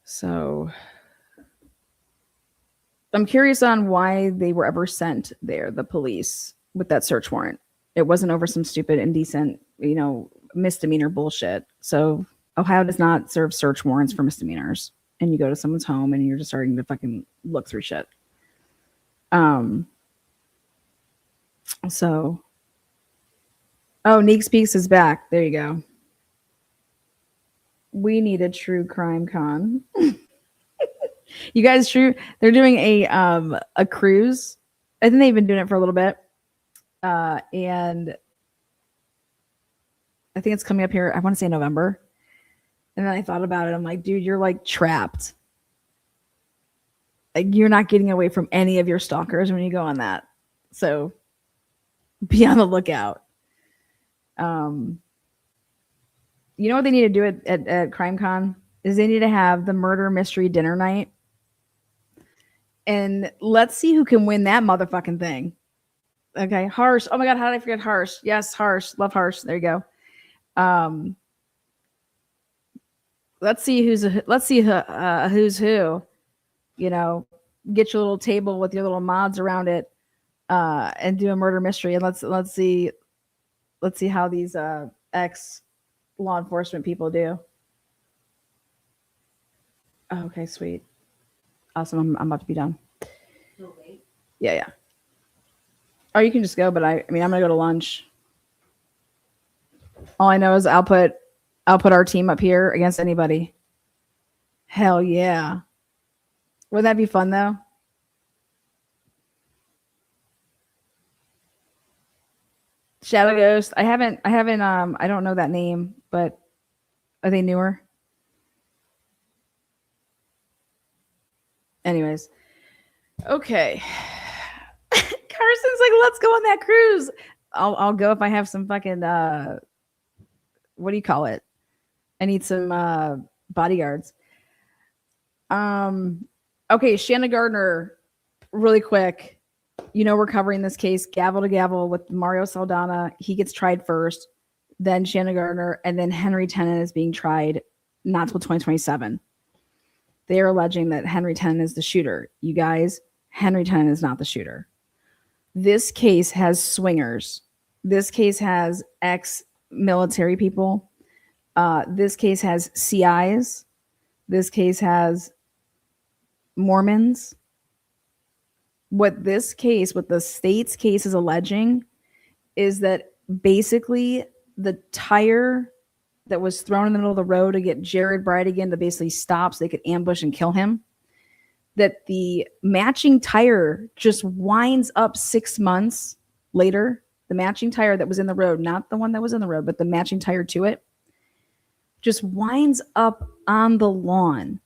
So I'm curious on why they were ever sent there, the police, with that search warrant. It wasn't over some stupid, indecent, misdemeanor bullshit. So Ohio does not serve search warrants for misdemeanors. And you go to someone's home and you're just starting to fucking look through shit. So, Neek Speaks is back. There you go. We need a true crime con. You guys, they're doing a cruise. I think they've been doing it for a little bit. And I think it's coming up here. I want to say November. And then I thought about it. I'm like, dude, you're like trapped. Like, you're not getting away from any of your stalkers when you go on that. So be on the lookout. You know what they need to do at CrimeCon is they need to have the murder mystery dinner night. And let's see who can win that motherfucking thing. Okay, Harsh. Oh my God, how did I forget Harsh? Yes, Harsh. Love Harsh. There you go. Let's see who's who. Get your little table with your little mods around it, and do a murder mystery. And let's see how these ex law enforcement people do. Oh, okay, sweet, awesome. I'm about to be done. Yeah. Or you can just go, but I'm gonna go to lunch. All I know is I'll put our team up here against anybody. Hell yeah. Wouldn't that be fun though? Shadow Ghost. I haven't I don't know that name, but are they newer? Anyways. Okay. Carson's like, let's go on that cruise. I'll go if I have some fucking what do you call it? I need some bodyguards. Okay, Xana Gardner, really quick. We're covering this case gavel to gavel with Mario Saldana. He gets tried first, then Xana Gardner, and then Henry Tennant is being tried not till 2027. They are alleging that Henry Tennant is the shooter. You guys, Henry Tennant is not the shooter. This case has swingers. This case has ex-military people. This case has CIs. This case has Mormons. What the state's case is alleging is that basically the tire that was thrown in the middle of the road to get Jared Bridegan to basically stop so they could ambush and kill him, that the matching tire just winds up 6 months later. The matching tire that was in the road, not the one that was in the road, but the matching tire to it, just winds up on the lawn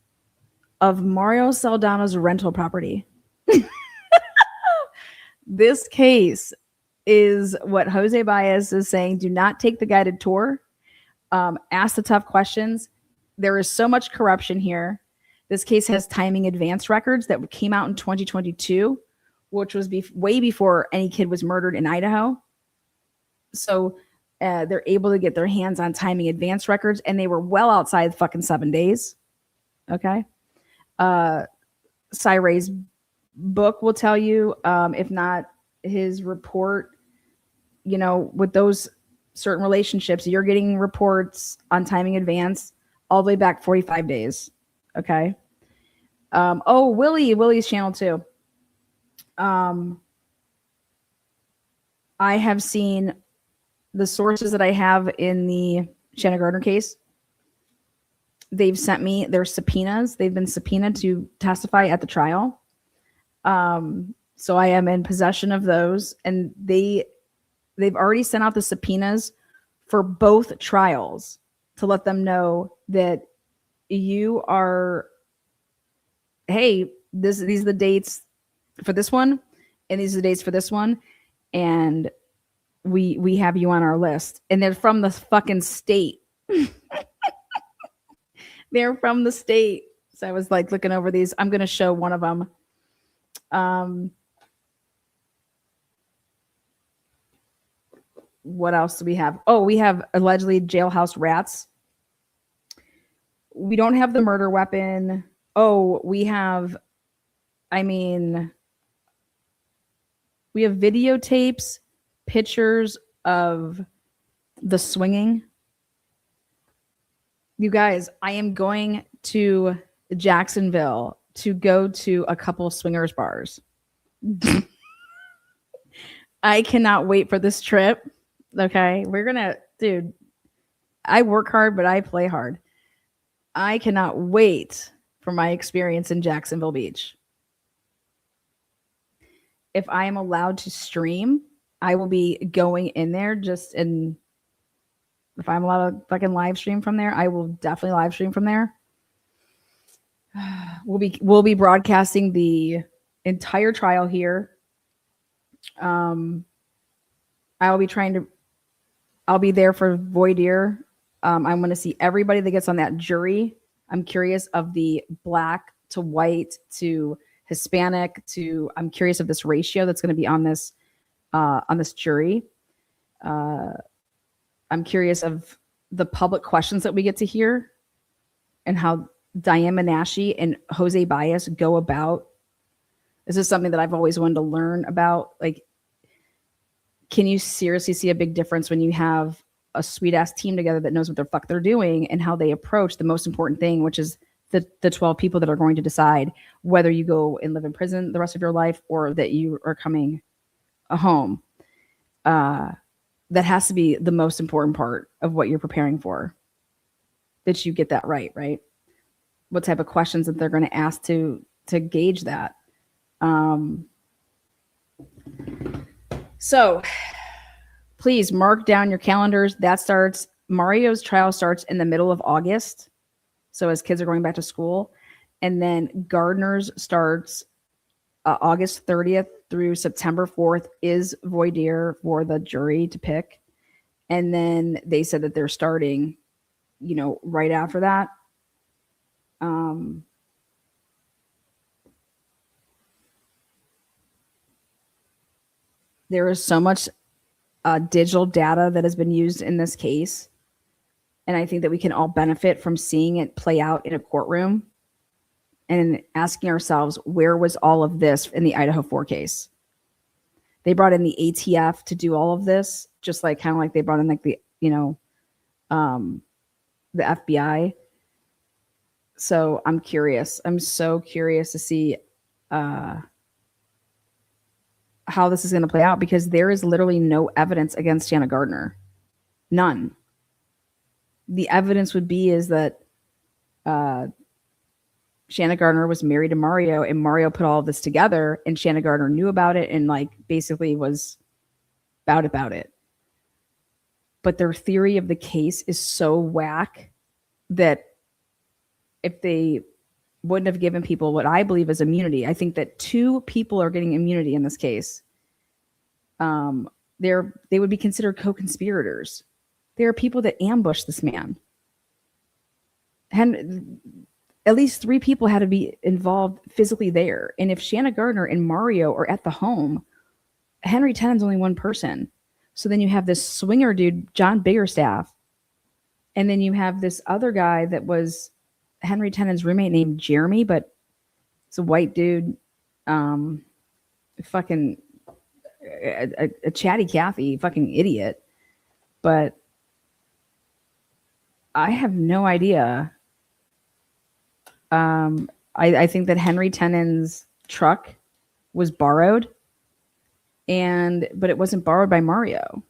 of Mario Saldana's rental property. This case is what Jose Baez is saying. Do not take the guided tour. Ask the tough questions. There is so much corruption here. This case has timing advance records that came out in 2022, which was way before any kid was murdered in Idaho. So they're able to get their hands on timing advance records, and they were well outside fucking 7 days. Okay. Cyray's book will tell you, if not his report, with those certain relationships, you're getting reports on timing advance all the way back 45 days. Okay. Willie's channel too. I have seen the sources that I have in the Xana Gardner case. They've sent me their subpoenas. They've been subpoenaed to testify at the trial. So I am in possession of those, and they've already sent out the subpoenas for both trials to let them know that you are, hey, these are the dates for this one, and these are the dates for this one, and we have you on our list. And they're from the fucking state. They're from the state. So I was like looking over these. I'm going to show one of them. What else do we have? Oh, we have allegedly jailhouse rats. We don't have the murder weapon. Oh, we have, I mean, we have videotapes, pictures of the swinging. You guys, I am going to Jacksonville to go to a couple swingers bars. I cannot wait for this trip. Okay. Dude, I work hard, but I play hard. I cannot wait for my experience in Jacksonville Beach. If I am allowed to stream, I will be going in there if I'm allowed to fucking live stream from there, I will definitely live stream from there. We'll be broadcasting the entire trial here. I'll be there for voir dire. I'm going to see everybody that gets on that jury. I'm curious of the black to white to Hispanic to, I'm curious of this ratio that's going to be on this jury. I'm curious of the public questions that we get to hear and how Diane Menashe and Jose Baez go about. This is something that I've always wanted to learn about. Like, can you seriously see a big difference when you have a sweet ass team together that knows what the fuck they're doing and how they approach the most important thing, which is the 12 people that are going to decide whether you go and live in prison the rest of your life or that you are coming home. That has to be the most important part of what you're preparing for, that you get that right? What type of questions that they're going to ask to gauge that. So please mark down your calendars. Mario's trial starts in the middle of August. So as kids are going back to school, and then Gardner's starts August 30th through September 4th is voir dire for the jury to pick. And then they said that they're starting, right after that. There is so much digital data that has been used in this case. And I think that we can all benefit from seeing it play out in a courtroom and asking ourselves, where was all of this in the Idaho4 case? They brought in the ATF to do all of this, just like kind of like they brought in like the FBI. So I'm curious. I'm so curious to see how this is going to play out, because there is literally no evidence against Xana Gardner. None. The evidence would be is that Xana Gardner was married to Mario, and Mario put all of this together, and Xana Gardner knew about it and like basically was about it. But their theory of the case is so whack that if they wouldn't have given people what I believe is immunity, I think that 2 people are getting immunity in this case. They would be considered co-conspirators. There are people that ambushed this man. And at least 3 people had to be involved physically there. And if Xana Gardner and Mario are at the home, Henry Tennant's only one person. So then you have this swinger dude, John Biggerstaff. And then you have this other guy that was Henry Tennant's roommate named Jeremy, but it's a white dude. Fucking a chatty Cathy, fucking idiot. But I have no idea. I think that Henry Tennant's truck was borrowed, but it wasn't borrowed by Mario.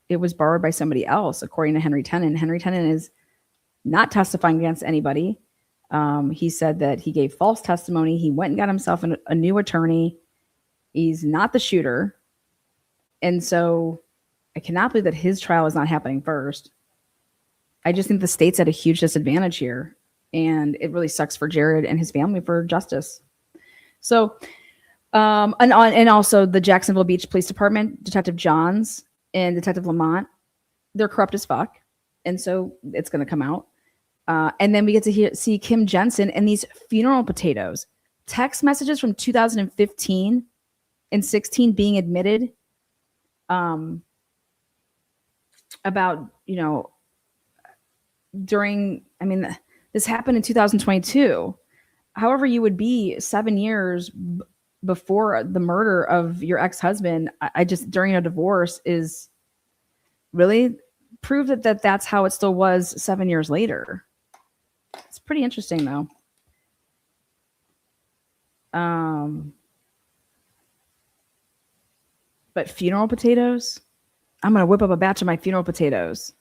It was borrowed by somebody else, according to Henry Tennant. Henry Tennant is not testifying against anybody. He said that he gave false testimony. He went and got himself a new attorney. He's not the shooter. And so I cannot believe that his trial is not happening first. I just think the state's at a huge disadvantage here. And it really sucks for Jared and his family for justice. So, and also the Jacksonville Beach Police Department, Detective Johns and Detective Lamont, they're corrupt as fuck. And so it's going to come out. And then we get to see Kim Jensen and these funeral potatoes. Text messages from 2015 and 16 being admitted. about, this happened in 2022. However, you would be 7 years before the murder of your ex-husband, I just during a divorce is really prove that that's how it still was 7 years later. It's pretty interesting though. But funeral potatoes, I'm gonna whip up a batch of my funeral potatoes.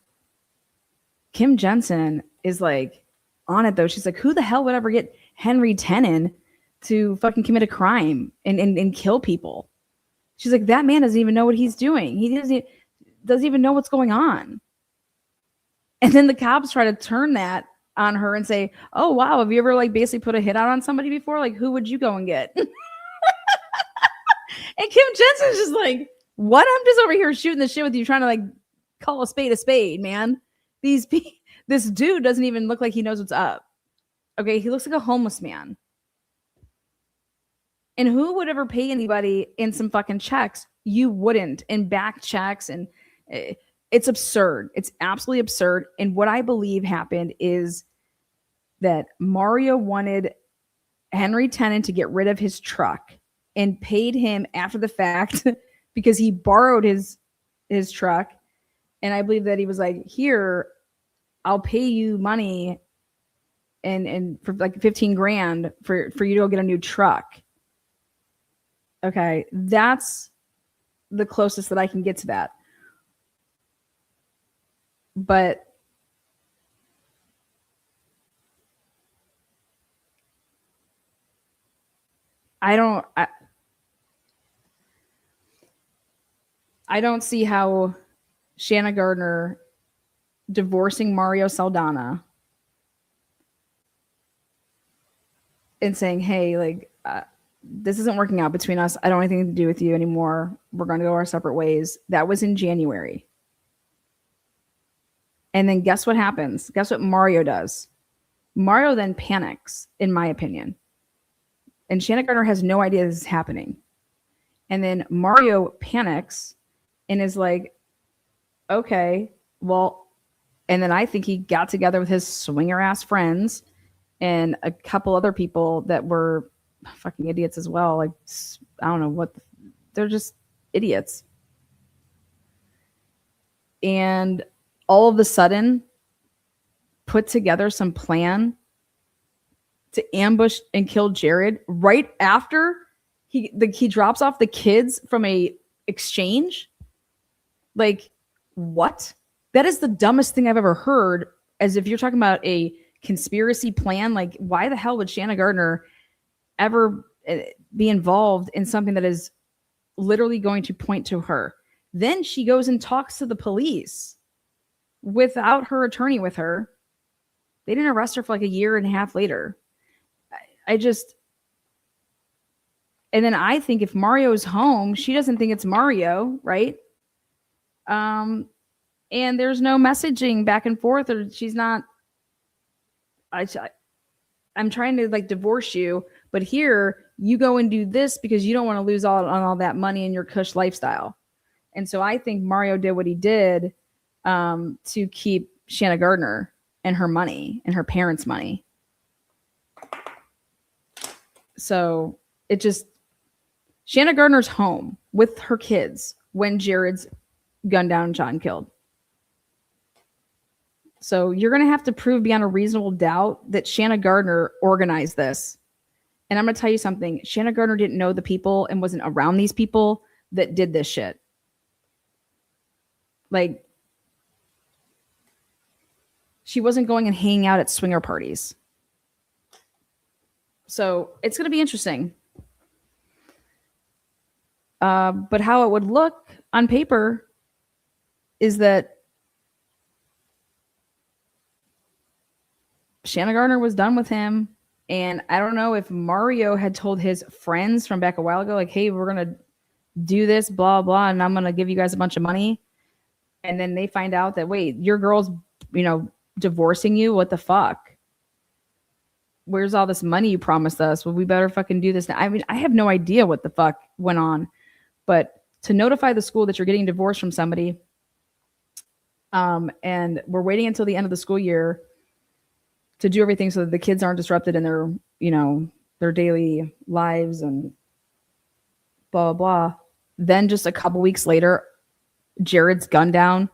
Kim Jensen is like on it though. She's like, who the hell would ever get Henry Tenon to fucking commit a crime and kill people? She's like, that man doesn't even know what he's doing. He doesn't even know what's going on. And then the cops try to turn that on her and say, oh, wow, have you ever like basically put a hit out on somebody before? Like, who would you go and get? And Kim Jensen's just like, what? I'm just over here shooting the shit with you, trying to like call a spade, man. This dude doesn't even look like he knows what's up. Okay, he looks like a homeless man. And who would ever pay anybody in some fucking checks? You wouldn't. In back checks. And it's absurd. It's absolutely absurd. And what I believe happened is that Mario wanted Henry Tenon to get rid of his truck and paid him after the fact because he borrowed his truck. And I believe that he was like, here, I'll pay you money and for like 15 grand for you to go get a new truck. Okay, that's the closest that I can get to that. But I don't see how Xana Gardner divorcing Mario Saldana and saying, hey, like, this isn't working out between us. I don't want anything to do with you anymore. We're going to go our separate ways. That was in January. And then guess what happens? Guess what Mario does? Mario then panics, in my opinion. And Xana Gardner has no idea this is happening. And then Mario panics and is like, okay, well, and then I think he got together with his swinger ass friends and a couple other people that were fucking idiots as well. Like, I don't know what, they're just idiots. And all of a sudden put together some plan to ambush and kill Jared right after he drops off the kids from a exchange. Like, what? That is the dumbest thing I've ever heard. As if you're talking about a conspiracy plan, like, why the hell would Xana Gardner ever be involved in something that is literally going to point to her? Then she goes and talks to the police without her attorney with her. They didn't arrest her for like a year and a half later. And then I think if Mario's home, she doesn't think it's Mario, right? And there's no messaging back and forth, or she's not. I'm trying to like divorce you, but here you go and do this because you don't want to lose all that money in your cush lifestyle. And so I think Mario did what he did to keep Xana Gardner and her money and her parents' money. So it just, Xana Gardner's home with her kids when Jared's gunned down, shot, and killed. So you're going to have to prove beyond a reasonable doubt that Xana Gardner organized this. And I'm going to tell you something. Xana Gardner didn't know the people and wasn't around these people that did this shit. Like, she wasn't going and hanging out at swinger parties. So it's going to be interesting. But how it would look on paper is that Xana Gardner was done with him. And I don't know if Mario had told his friends from back a while ago, like, hey, we're going to do this, blah, blah, and I'm going to give you guys a bunch of money. And then they find out that, wait, your girl's, divorcing you? What the fuck? Where's all this money you promised us? Well, we better fucking do this now. I mean, I have no idea what the fuck went on. But to notify the school that you're getting divorced from somebody, And we're waiting until the end of the school year to do everything so that the kids aren't disrupted in their, their daily lives and blah, blah, blah. Then just a couple weeks later, Jared's gunned down,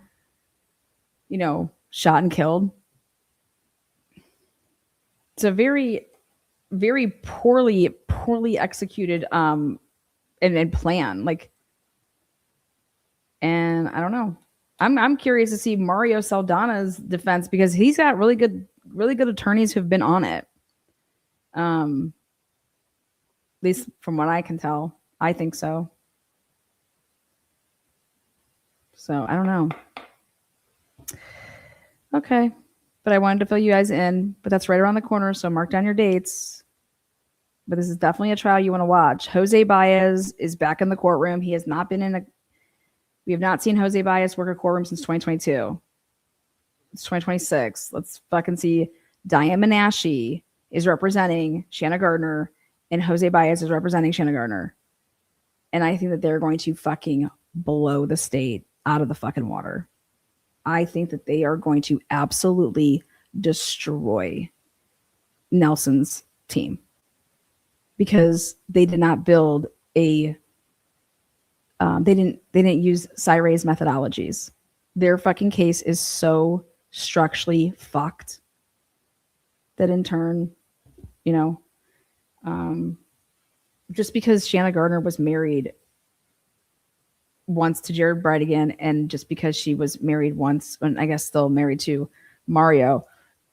shot and killed. It's a very, very poorly executed and plan. And I don't know. I'm curious to see Mario Saldana's defense because he's got really good attorneys who've been on it. At least from what I can tell, I think so. So I don't know. Okay. But I wanted to fill you guys in, but that's right around the corner. So mark down your dates. But this is definitely a trial you want to watch. Jose Baez is back in the courtroom. He has not been we have not seen Jose Baez work a courtroom since 2022. It's 2026. Let's fucking see. Diane Menashe is representing Xana Gardner, and Jose Baez is representing Xana Gardner. And I think that they're going to fucking blow the state out of the fucking water. I think that they are going to absolutely destroy Nelson's team because they did not build they didn't use Cyray's methodologies. Their fucking case is so structurally fucked that in turn, just because Xana Gardner was married once to Jared Bridegan, and just because she was married once, and I guess still married to Mario,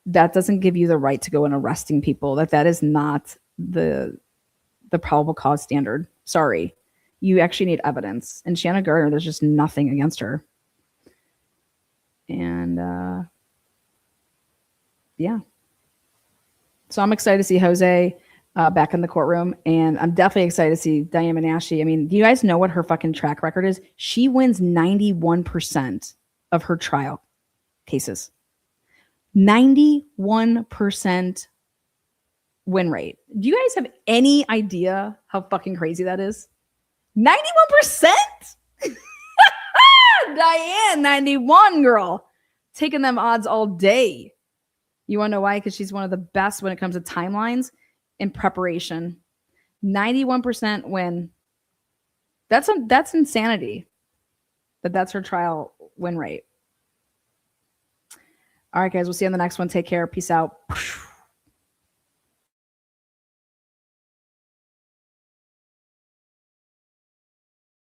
that doesn't give you the right to go and arresting people. That is not the probable cause standard. Sorry. You actually need evidence. And Xana Gardner, there's just nothing against her. And yeah. So I'm excited to see Jose back in the courtroom, and I'm definitely excited to see Diane Menashe. I mean, do you guys know what her fucking track record is? She wins 91% of her trial cases. 91% win rate. Do you guys have any idea how fucking crazy that is? 91%? Diane, 91, girl. Taking them odds all day. You want to know why? Because she's one of the best when it comes to timelines and preparation. 91% win. That's insanity. But that's her trial win rate. All right, guys. We'll see you on the next one. Take care. Peace out.